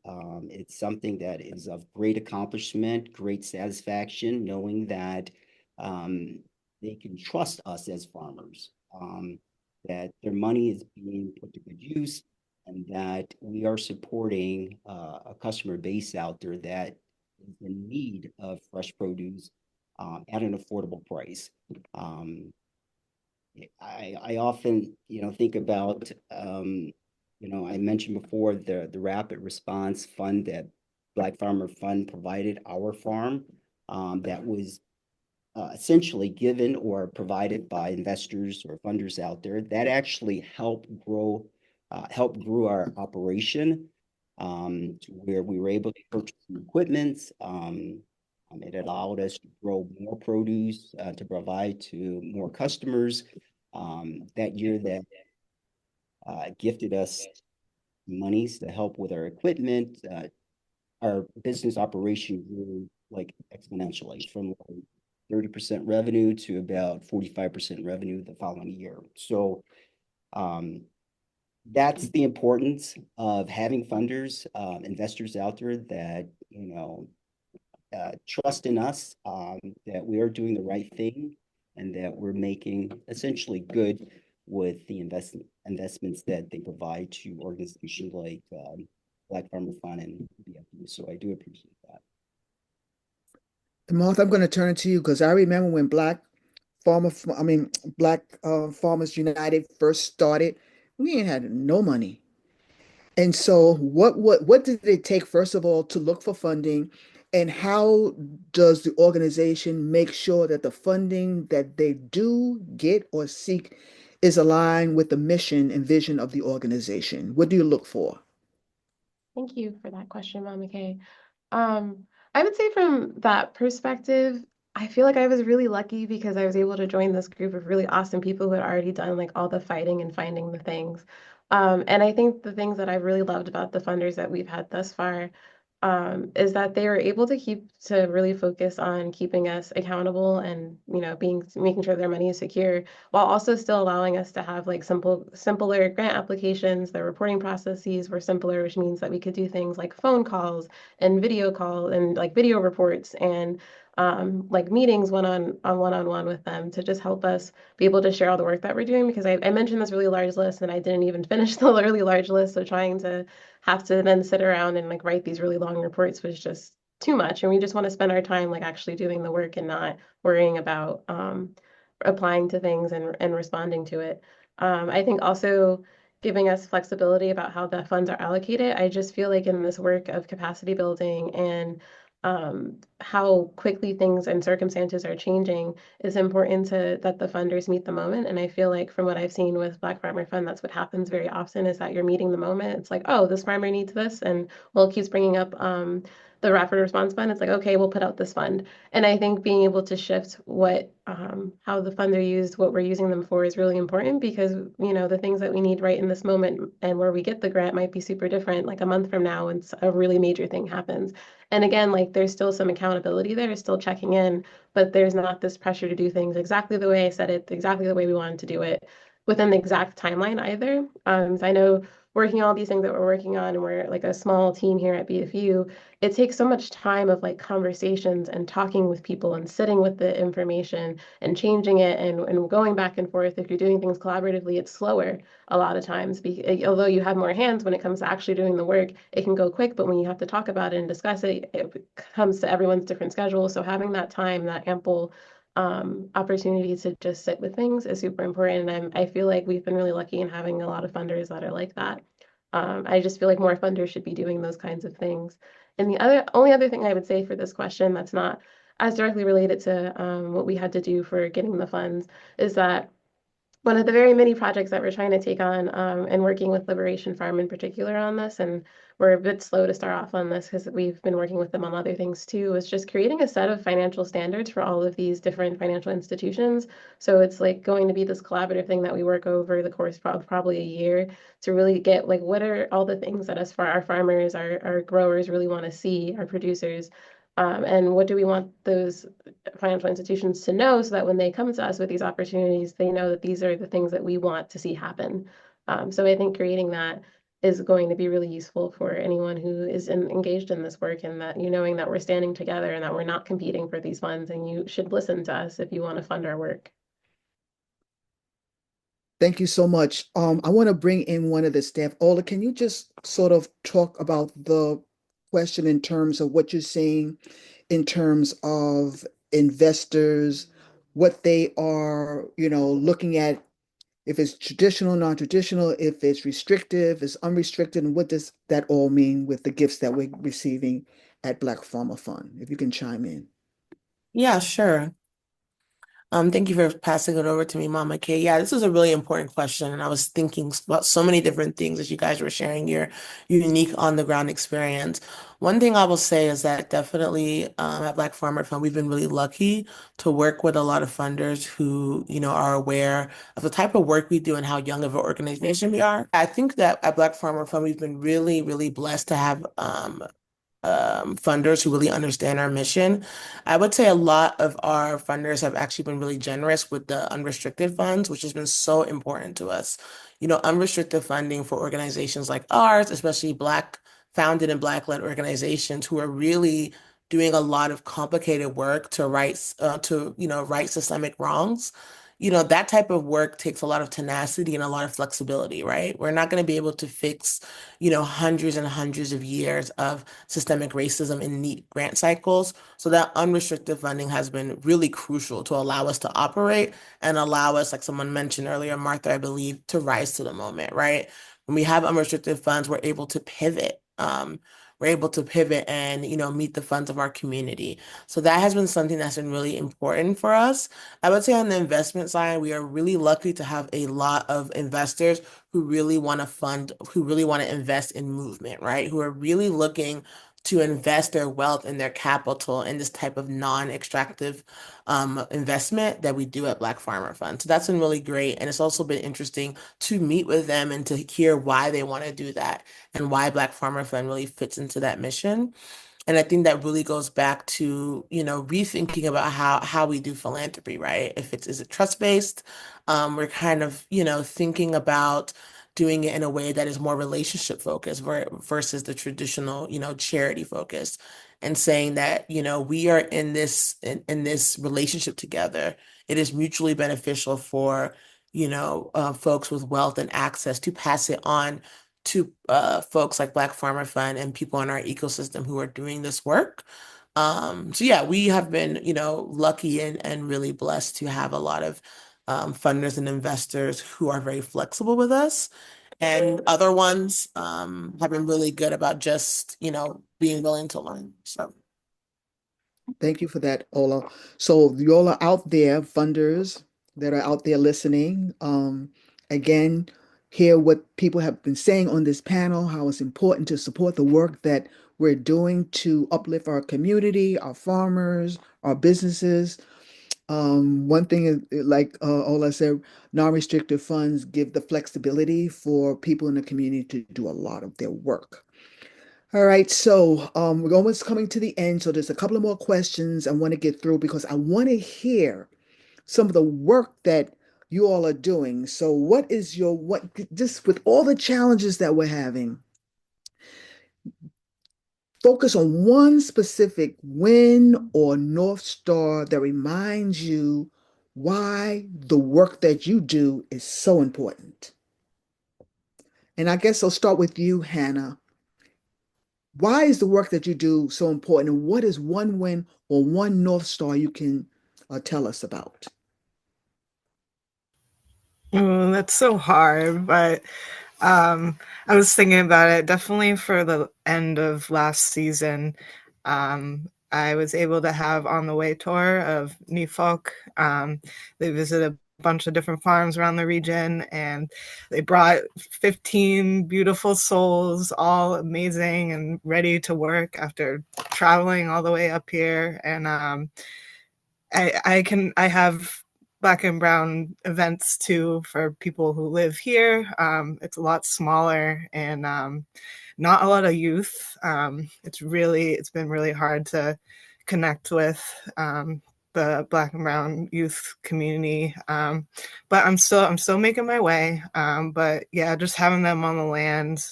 It's something that is of great accomplishment, great satisfaction, knowing that they can trust us as farmers, that their money is being put to good use, and that we are supporting a customer base out there that is in need of fresh produce at an affordable price. I often, think about, I mentioned before the Rapid Response Fund that Black Farmer Fund provided our farm that was essentially given or provided by investors or funders out there that actually helped grew our operation to where we were able to purchase some equipment. It allowed us to grow more produce to provide to more customers. That year that gifted us monies to help with our equipment, our business operation grew like exponentially from 30% revenue to about 45% revenue the following year. So that's the importance of having funders, investors out there that, trust in us, that we are doing the right thing and that we're making essentially good with the investments that they provide to organizations like Black Farmer Fund and BFU. So I do appreciate that. Martha, I'm going to turn it to you because I remember when Black Farmers United first started, we ain't had no money. And so what did it take, first of all, to look for funding? And how does the organization make sure that the funding that they do get or seek is aligned with the mission and vision of the organization? What do you look for? Thank you for that question, Mama Kay. I would say from that perspective, I feel like I was really lucky because I was able to join this group of really awesome people who had already done like all the fighting and finding the things. And I think the things that I've really loved about the funders that we've had thus far is that they were able to really focus on keeping us accountable and making sure their money is secure while also still allowing us to have like simpler grant applications. The reporting processes were simpler, which means that we could do things like phone calls and video call and like video reports and like meetings one-on-one with them to just help us be able to share all the work that we're doing, because I mentioned this really large list and I didn't even finish the really large list. So trying to have to then sit around and like write these really long reports was just too much. And we just want to spend our time like actually doing the work and not worrying about applying to things and responding to it. I think also giving us flexibility about how the funds are allocated. I just feel like in this work of capacity building and how quickly things and circumstances are changing, it's important that the funders meet the moment. And I feel like from what I've seen with Black Farmer Fund, that's what happens very often is that you're meeting the moment. It's like, oh, this farmer needs this. And Will keeps bringing up the rapid response fund. It's like, okay, we'll put out this fund. And I think being able to shift how the funds are used, what we're using them for is really important because, the things that we need right in this moment and where we get the grant might be super different like a month from now when a really major thing happens. And again, like there's still some accountability there, still checking in, but there's not this pressure to do things exactly the way I said it, exactly the way we wanted to do it within the exact timeline either. So I know working all these things that we're working on, and we're like a small team here at BFU, it takes so much time of like conversations and talking with people and sitting with the information and changing it and going back and forth. If you're doing things collaboratively, it's slower a lot of times. Although you have more hands when it comes to actually doing the work, it can go quick, but when you have to talk about it and discuss it, it comes to everyone's different schedule. So having that time, that ample opportunity to just sit with things is super important. And I feel like we've been really lucky in having a lot of funders that are like that. I just feel like more funders should be doing those kinds of things. And the only other thing I would say for this question that's not as directly related to what we had to do for getting the funds is that one of the very many projects that we're trying to take on and working with Liberation Farm in particular on this, and we're a bit slow to start off on this because we've been working with them on other things too, is just creating a set of financial standards for all of these different financial institutions. So it's like going to be this collaborative thing that we work over the course of probably a year to really get like what are all the things that us for our farmers, our growers really want to see, our producers, and what do we want those financial institutions to know so that when they come to us with these opportunities, they know that these are the things that we want to see happen. So I think creating that is going to be really useful for anyone who is engaged in this work and that knowing that we're standing together and that we're not competing for these funds and you should listen to us if you want to fund our work. Thank you so much. I want to bring in one of the staff. Ola, can you just sort of talk about the question in terms of what you're seeing in terms of investors, what they are, looking at, if it's traditional, non-traditional, if it's restrictive, it's unrestricted, and what does that all mean with the gifts that we're receiving at Black Farmer Fund? If you can chime in. Yeah, sure. Thank you for passing it over to me, Mama K. Yeah, this is a really important question, and I was thinking about so many different things as you guys were sharing your unique on-the-ground experience. One thing I will say is that definitely at Black Farmer Fund, we've been really lucky to work with a lot of funders who, are aware of the type of work we do and how young of an organization we are. I think that at Black Farmer Fund, we've been really, really blessed to have funders who really understand our mission. I would say a lot of our funders have actually been really generous with the unrestricted funds, which has been so important to us. Unrestricted funding for organizations like ours, especially Black founded and Black-led organizations who are really doing a lot of complicated work to right systemic wrongs. That type of work takes a lot of tenacity and a lot of flexibility, right? We're not going to be able to fix, hundreds and hundreds of years of systemic racism in neat grant cycles. So that unrestricted funding has been really crucial to allow us to operate and allow us, like someone mentioned earlier, Martha, I believe, to rise to the moment, right? When we have unrestricted funds, we're able to pivot. We're able to pivot and, meet the funds of our community. So that has been something that's been really important for us. I would say on the investment side, we are really lucky to have a lot of investors who really want to fund, who really want to invest in movement, right? Who are really looking to invest their wealth and their capital in this type of non-extractive investment that we do at Black Farmer Fund. So that's been really great. And it's also been interesting to meet with them and to hear why they want to do that and why Black Farmer Fund really fits into that mission. And I think that really goes back to, rethinking about how we do philanthropy, right? Is it trust-based? We're kind of, thinking about doing it in a way that is more relationship focused versus the traditional, charity focused, and saying that, we are in this relationship together. It is mutually beneficial for, folks with wealth and access to pass it on to folks like Black Farmer Fund and people in our ecosystem who are doing this work. So yeah, we have been, lucky and really blessed to have a lot of funders and investors who are very flexible with us. And other ones have been really good about just, being willing to learn. So Thank you for that, Ola. So you all are out there, funders that are out there listening. Again, hear what people have been saying on this panel, how it's important to support the work that we're doing to uplift our community, our farmers, our businesses. One thing is, like Ola said, non-restricted funds give the flexibility for people in the community to do a lot of their work. All right, so we're almost coming to the end. So there's a couple of more questions I want to get through because I want to hear some of the work that you all are doing. So what is your just with all the challenges that we're having, focus on one specific win or North Star that reminds you why the work that you do is so important. And I guess I'll start with you, Hannah. Why is the work that you do so important? And what is one win or one North Star you can tell us about? Oh, that's so hard, but I was thinking about it definitely for the end of last season. I was able to have on the way tour of Nefolk. They visited a bunch of different farms around the region, and they brought 15 beautiful souls, all amazing and ready to work after traveling all the way up here. And I have Black and Brown events too for people who live here. It's a lot smaller and not a lot of youth. It's been really hard to connect with the Black and Brown youth community. But I'm still making my way. But yeah, just having them on the land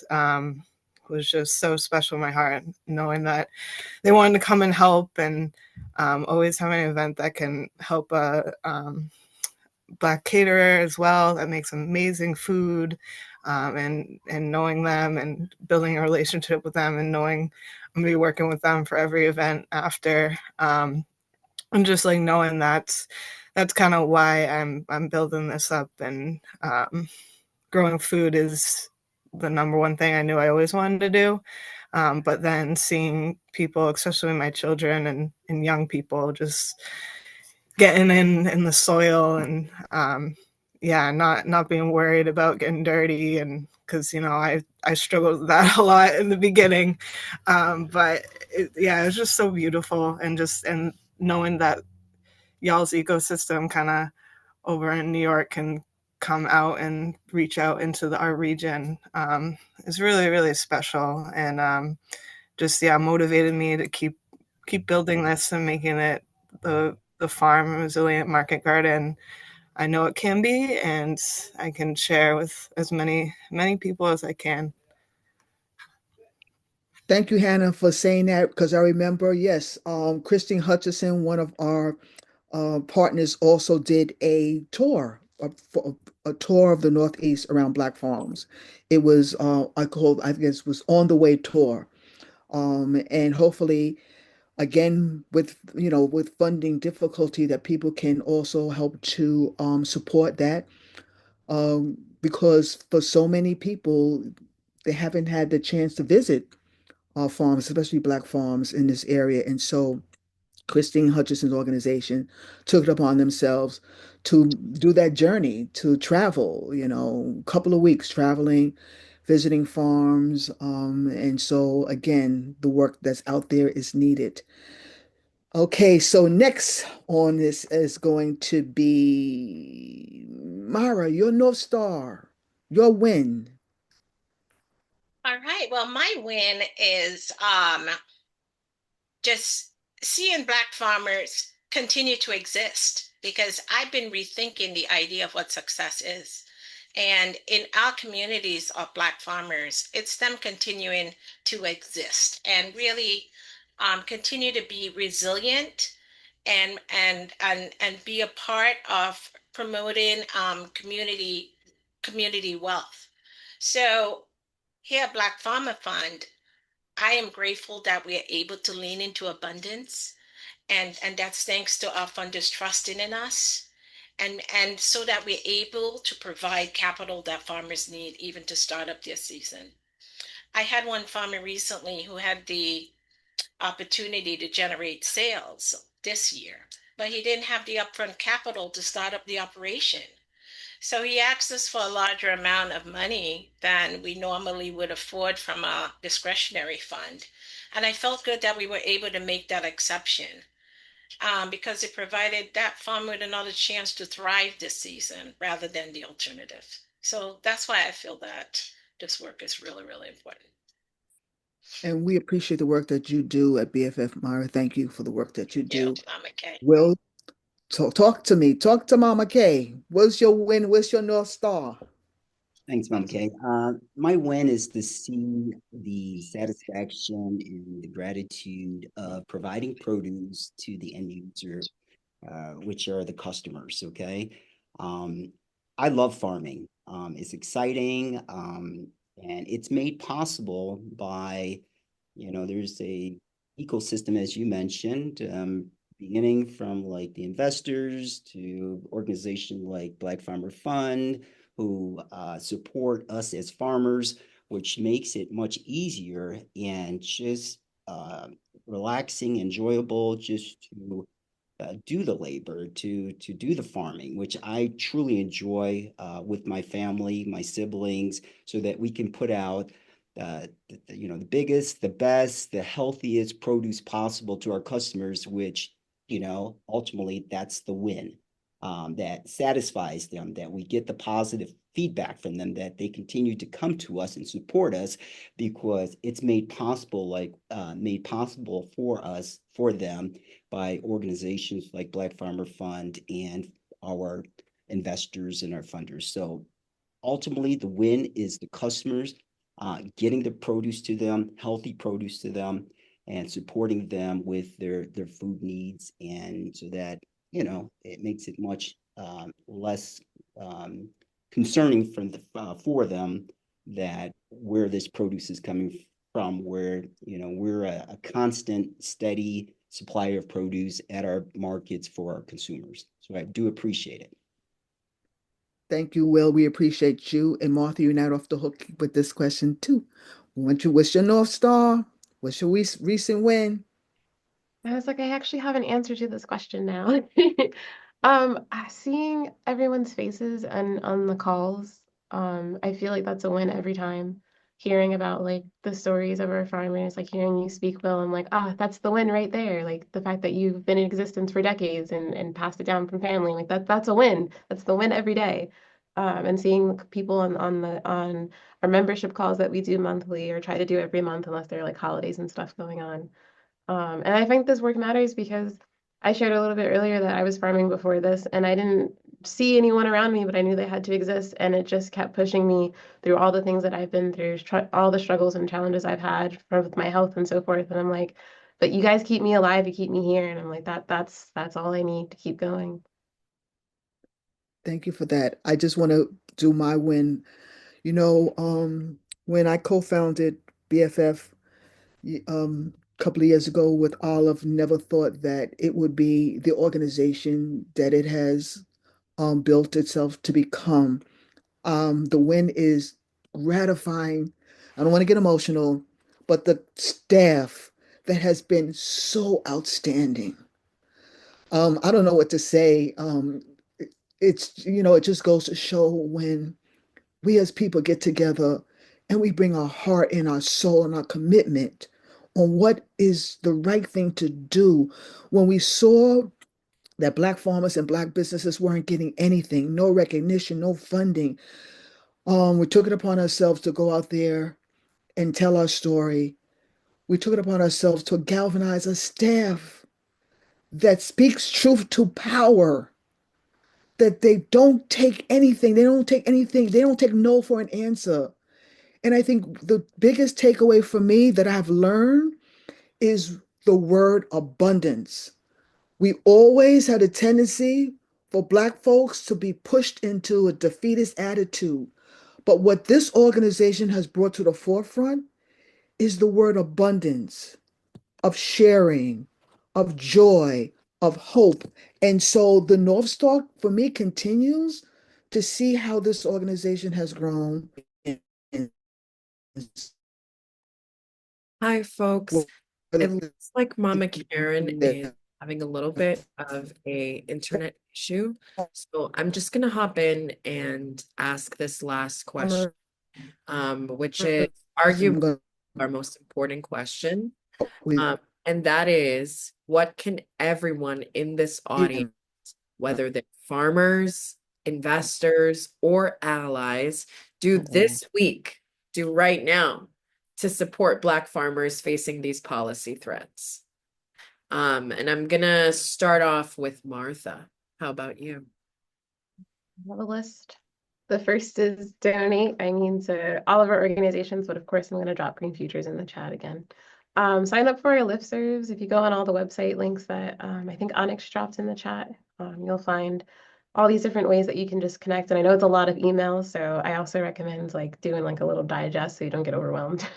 was just so special in my heart, knowing that they wanted to come and help, and always having an event that can help a Black caterer as well that makes amazing food, and knowing them and building a relationship with them and knowing I'm gonna be working with them for every event after. And just like knowing that's kind of why I'm building this up, and growing food is the number one thing I knew I always wanted to do. But then seeing people, especially my children and young people, just getting in the soil and yeah, not being worried about getting dirty, and because I struggled with that a lot in the beginning, but yeah, it was just so beautiful, and knowing that y'all's ecosystem kind of over in New York can come out and reach out into our region is really, really special, and just yeah, motivated me to keep building this and making it the farm resilient market garden I know it can be, and I can share with as many people as I can. Thank you, Hannah, for saying that because I remember, yes, Christine Hutchison, one of our partners, also did a tour, a tour of the Northeast around Black farms. It was, I guess, was on the way tour. And hopefully, again, with funding difficulty, that people can also help to support that. Because for so many people, they haven't had the chance to visit farms, especially Black farms in this area. And so Christine Hutchison's organization took it upon themselves to do that journey, to travel, a couple of weeks traveling, visiting farms. And so, again, the work that's out there is needed. Okay, so next on this is going to be Mara, your North Star, your win. All right. Well, my win is just seeing Black farmers continue to exist, because I've been rethinking the idea of what success is. And in our communities of Black farmers, it's them continuing to exist and really continue to be resilient and be a part of promoting community wealth. So here at Black Farmer Fund, I am grateful that we are able to lean into abundance, and that's thanks to our funders trusting in us, and so that we're able to provide capital that farmers need even to start up their season. I had one farmer recently who had the opportunity to generate sales this year, but he didn't have the upfront capital to start up the operation. So he asked us for a larger amount of money than we normally would afford from a discretionary fund. And I felt good that we were able to make that exception because it provided that farm with another chance to thrive this season rather than the alternative. So that's why I feel that this work is really, really important. And we appreciate the work that you do at BFF Myra. Thank you for the work that you Yeah, do. Mama Kay. Will, talk to me. Talk to Mama Kay. What's your win? What's your North Star? Thanks, Mom Kay. My win is to see the satisfaction and the gratitude of providing produce to the end user, which are the customers. Okay. I love farming. It's exciting, and it's made possible by, there's a ecosystem, as you mentioned, beginning from like the investors to organizations like Black Farmer Fund, who support us as farmers, which makes it much easier and just relaxing, enjoyable, just to do the labor, to do the farming, which I truly enjoy with my family, my siblings, so that we can put out the biggest, the best, the healthiest produce possible to our customers, which ultimately that's the win. That satisfies them, that we get the positive feedback from them, that they continue to come to us and support us because it's made possible for them by organizations like Black Farmer Fund and our investors and our funders. So ultimately, the win is the customers, getting the produce to them, healthy produce to them, and supporting them with their food needs, and so that it makes it much less concerning for them that where this produce is coming from, where we're a constant, steady supplier of produce at our markets for our consumers. So I do appreciate it. Thank you, Will. We appreciate you. And Martha, you're not off the hook with this question too. What's your North Star? What's your recent win? I was like, I actually have an answer to this question now. Seeing everyone's faces and on the calls, I feel like that's a win every time. Hearing about like the stories of our farmers, like hearing you speak, Will, I'm like, that's the win right there. Like the fact that you've been in existence for decades and passed it down from family, like that's a win. That's the win every day. And seeing people on our membership calls that we do monthly or try to do every month unless there are like holidays and stuff going on. And I think this work matters because I shared a little bit earlier that I was farming before this and I didn't see anyone around me, but I knew they had to exist. And it just kept pushing me through all the things that I've been through, all the struggles and challenges I've had with my health and so forth. And I'm like, but you guys keep me alive, you keep me here. And I'm like, that's all I need to keep going. Thank you for that. I just want to do my win. When I co-founded BFF a couple of years ago with Olive, never thought that it would be the organization that it has built itself to become. The win is gratifying. I don't want to get emotional, but the staff that has been so outstanding. I don't know what to say. It just goes to show when we as people get together and we bring our heart and our soul and our commitment on what is the right thing to do. When we saw that Black farmers and Black businesses weren't getting anything, no recognition, no funding, we took it upon ourselves to go out there and tell our story. We took it upon ourselves to galvanize a staff that speaks truth to power, that they don't take anything. They don't take anything. They don't take no for an answer. And I think the biggest takeaway for me that I've learned is the word abundance. We always had a tendency for Black folks to be pushed into a defeatist attitude. But what this organization has brought to the forefront is the word abundance, of sharing, of joy, of hope. And so the North Star for me continues to see how this organization has grown. Hi, folks. It looks like Mama Karen is having a little bit of a internet issue. So I'm just gonna hop in and ask this last question, which is arguably our most important question. And that is, what can everyone in this audience, whether they're farmers, investors, or allies, do this week, do right now, to support Black farmers facing these policy threats? And I'm gonna start off with Martha. How about you? I have a list. The first is donate. I mean, to all of our organizations, but of course, I'm going to drop Green Futures in the chat again. Sign up for our listservs. If you go on all the website links that I think Onyx dropped in the chat, you'll find all these different ways that you can just connect. And I know it's a lot of emails, so I also recommend like doing like a little digest so you don't get overwhelmed.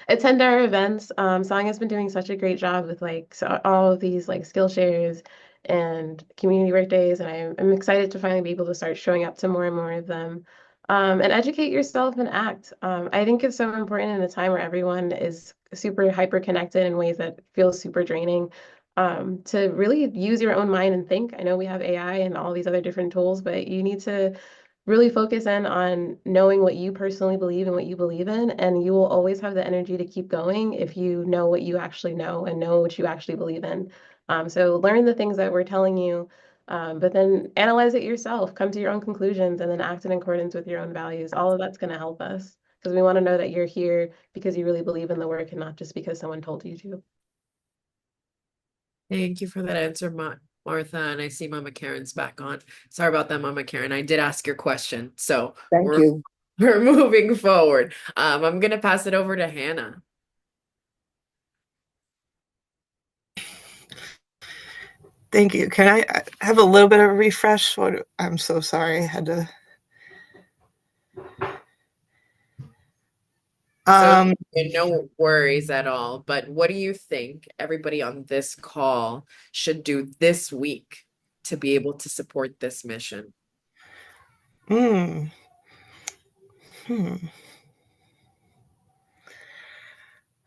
Attend our events. Sang has been doing such a great job with like all of these like skill shares and community work days, and I'm excited to finally be able to start showing up to more and more of them. And educate yourself and act. I think it's so important in a time where everyone is super hyper connected in ways that feel super draining. To really use your own mind and think. I know we have AI and all these other different tools, but you need to really focus in on knowing what you personally believe and what you believe in, and you will always have the energy to keep going if you know what you actually know and know what you actually believe in. So learn the things that we're telling you, but then analyze it yourself, come to your own conclusions, and then act in accordance with your own values. All of that's going to help us because we want to know that you're here because you really believe in the work and not just because someone told you to. Thank you for that answer, Martha. And I see Mama Karen's back on. Sorry about that, Mama Karen. I did ask your question. So Thank you. we're moving forward. I'm gonna pass it over to Hannah. Thank you. Can I have a little bit of a refresh? I'm so sorry. I had to. No worries at all. But what do you think everybody on this call should do this week to be able to support this mission? Hmm.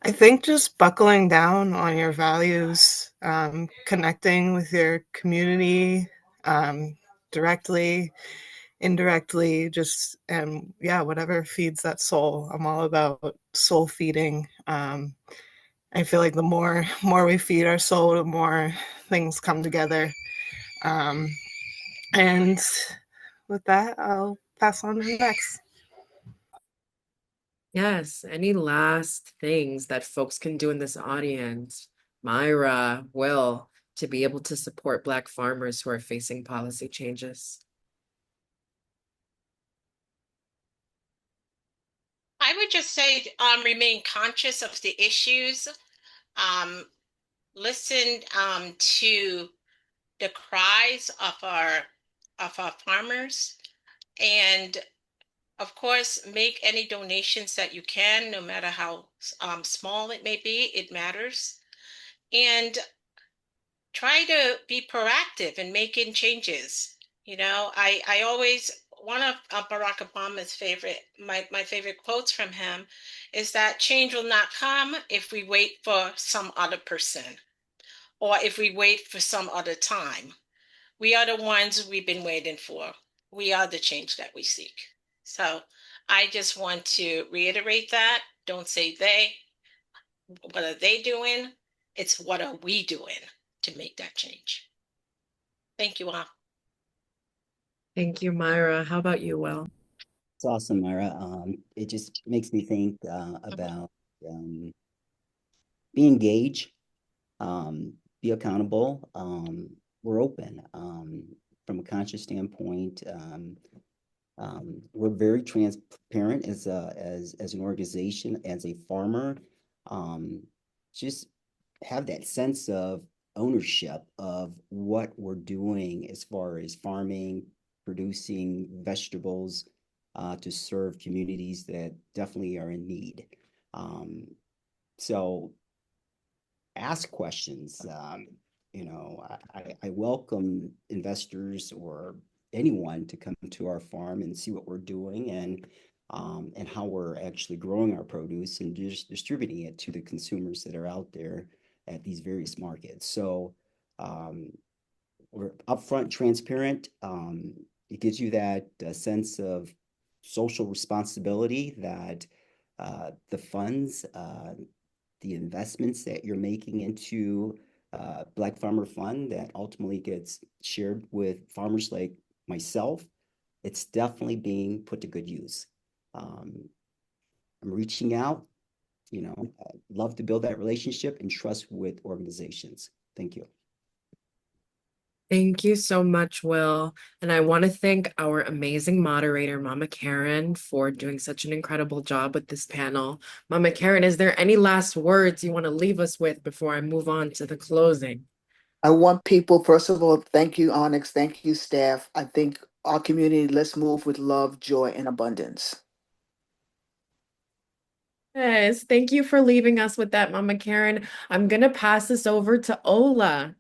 I think just buckling down on your values, connecting with your community directly, indirectly, just, and yeah, whatever feeds that soul. I'm all about soul feeding. I feel like the more we feed our soul, the more things come together. And with that, I'll pass on to the next. Yes. Any last things that folks can do in this audience, Myra, Will, to be able to support Black farmers who are facing policy changes? I would just say remain conscious of the issues. Listen to the cries of our farmers, and of course, make any donations that you can, no matter how small it may be. It matters, and try to be proactive in making changes. You know, I always, one of Barack Obama's my favorite quotes from him is that change will not come if we wait for some other person or if we wait for some other time. We are the ones we've been waiting for. We are the change that we seek. So I just want to reiterate that. Don't say they. What are they doing? It's what are we doing to make that change? Thank you all. Thank you, Myra. How about you, Will? It's awesome, Myra. It just makes me think about be engaged, be accountable. We're open from a conscious standpoint. We're very transparent as an organization, as a farmer. Just have that sense of ownership of what we're doing as far as farming, producing vegetables to serve communities that definitely are in need. So ask questions. You know, I welcome investors or anyone to come to our farm and see what we're doing. And and how we're actually growing our produce and just distributing it to the consumers that are out there at these various markets. So we're upfront, transparent. It gives you that sense of social responsibility that the funds, the investments that you're making into Black Farmer Fund that ultimately gets shared with farmers like myself, it's definitely being put to good use. I'm reaching out, I'd love to build that relationship and trust with organizations. Thank you. Thank you so much, Will. And I want to thank our amazing moderator, Mama Karen, for doing such an incredible job with this panel. Mama Karen, is there any last words you want to leave us with before I move on to the closing? I want people, first of all, thank you, Onyx. Thank you, staff. I think our community, let's move with love, joy, and abundance. Yes, thank you for leaving us with that, Mama Karen. I'm going to pass this over to Ola.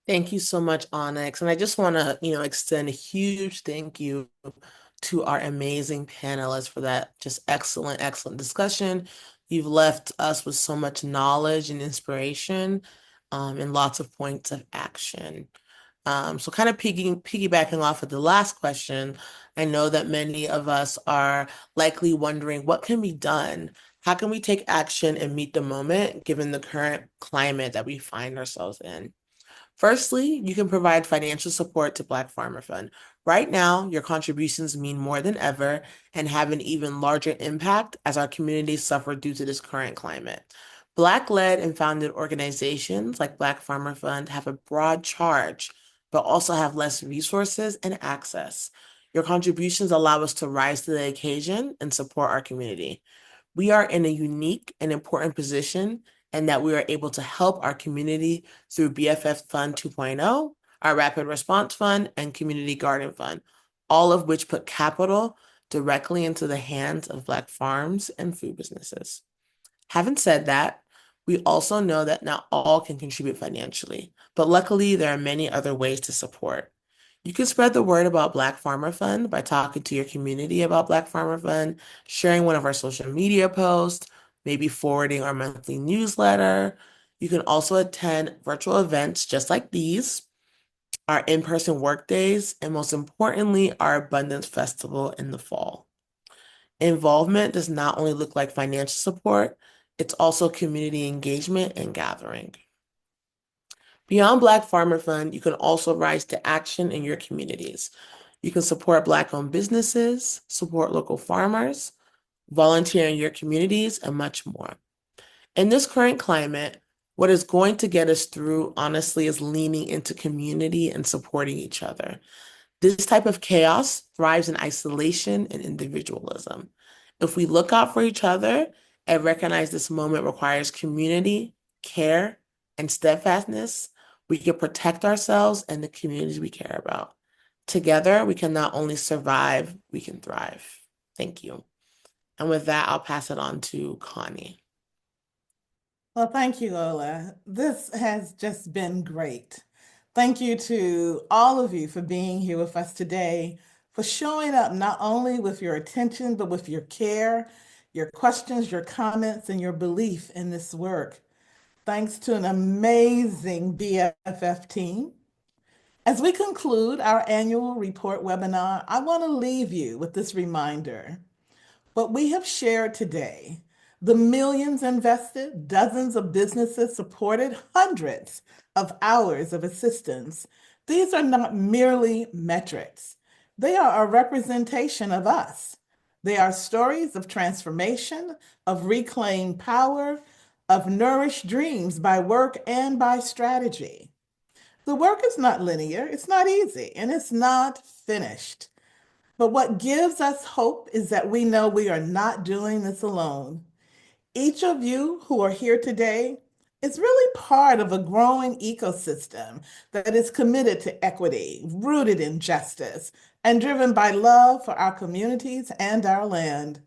Thank you so much, Onyx. And I just want to, extend a huge thank you to our amazing panelists for that just excellent, excellent discussion. You've left us with so much knowledge and inspiration, and lots of points of action. So kind of piggybacking off of the last question, I know that many of us are likely wondering what can be done? How can we take action and meet the moment given the current climate that we find ourselves in? Firstly, you can provide financial support to Black Farmer Fund. Right now, your contributions mean more than ever and have an even larger impact as our communities suffer due to this current climate. Black-led and founded organizations like Black Farmer Fund have a broad charge, but also have less resources and access. Your contributions allow us to rise to the occasion and support our community. We are in a unique and important position and that we are able to help our community through BFF Fund 2.0, our Rapid Response Fund, and Community Garden Fund, all of which put capital directly into the hands of Black farms and food businesses. Having said that, we also know that not all can contribute financially, but luckily there are many other ways to support. You can spread the word about Black Farmer Fund by talking to your community about Black Farmer Fund, sharing one of our social media posts, maybe forwarding our monthly newsletter. You can also attend virtual events just like these, our in-person work days, and most importantly, our Abundance Festival in the fall. Involvement does not only look like financial support, it's also community engagement and gathering. Beyond Black Farmer Fund, you can also rise to action in your communities. You can support Black-owned businesses, support local farmers, volunteer in your communities, and much more. In this current climate, what is going to get us through, honestly, is leaning into community and supporting each other. This type of chaos thrives in isolation and individualism. If we look out for each other and recognize this moment requires community, care, and steadfastness, we can protect ourselves and the communities we care about. Together, we can not only survive, we can thrive. Thank you. And with that, I'll pass it on to Connie. Well, thank you, Ola. This has just been great. Thank you to all of you for being here with us today, for showing up not only with your attention, but with your care, your questions, your comments, and your belief in this work. Thanks to an amazing BFF team. As we conclude our annual report webinar, I want to leave you with this reminder. What we have shared today, the millions invested, dozens of businesses supported, hundreds of hours of assistance, these are not merely metrics. They are a representation of us. They are stories of transformation, of reclaimed power, of nourished dreams by work and by strategy. The work is not linear, it's not easy, and it's not finished. But what gives us hope is that we know we are not doing this alone. Each of you who are here today is really part of a growing ecosystem that is committed to equity, rooted in justice, and driven by love for our communities and our land.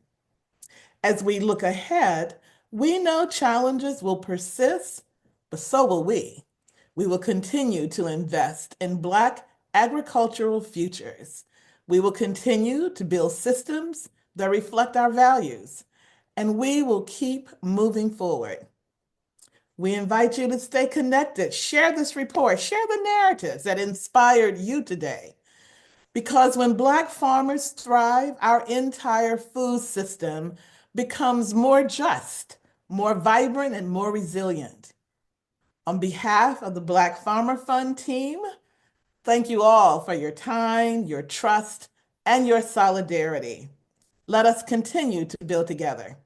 As we look ahead, we know challenges will persist, but so will we. We will continue to invest in Black agricultural futures. We will continue to build systems that reflect our values, and we will keep moving forward. We invite you to stay connected, share this report, share the narratives that inspired you today. Because when Black farmers thrive, our entire food system becomes more just, more vibrant, and more resilient. On behalf of the Black Farmer Fund team, thank you all for your time, your trust, and your solidarity. Let us continue to build together.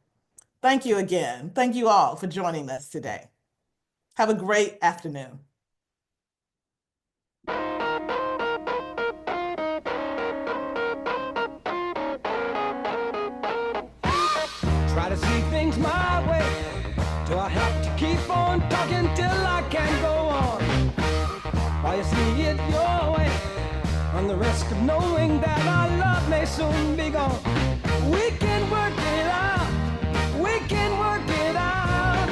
Thank you again. Thank you all for joining us today. Have a great afternoon. Try to see things my way. Do I have to keep on talking till I can't go on? While you see it your way, on the risk of knowing that our love may soon be gone. We can work it out. We can work it out.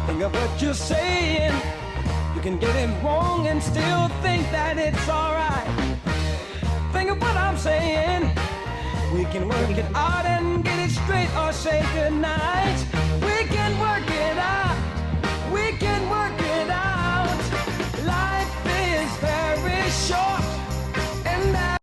Think of what you're saying. You can get it wrong and still think that it's alright. Think of what I'm saying. We can work it out and get it straight or say goodnight.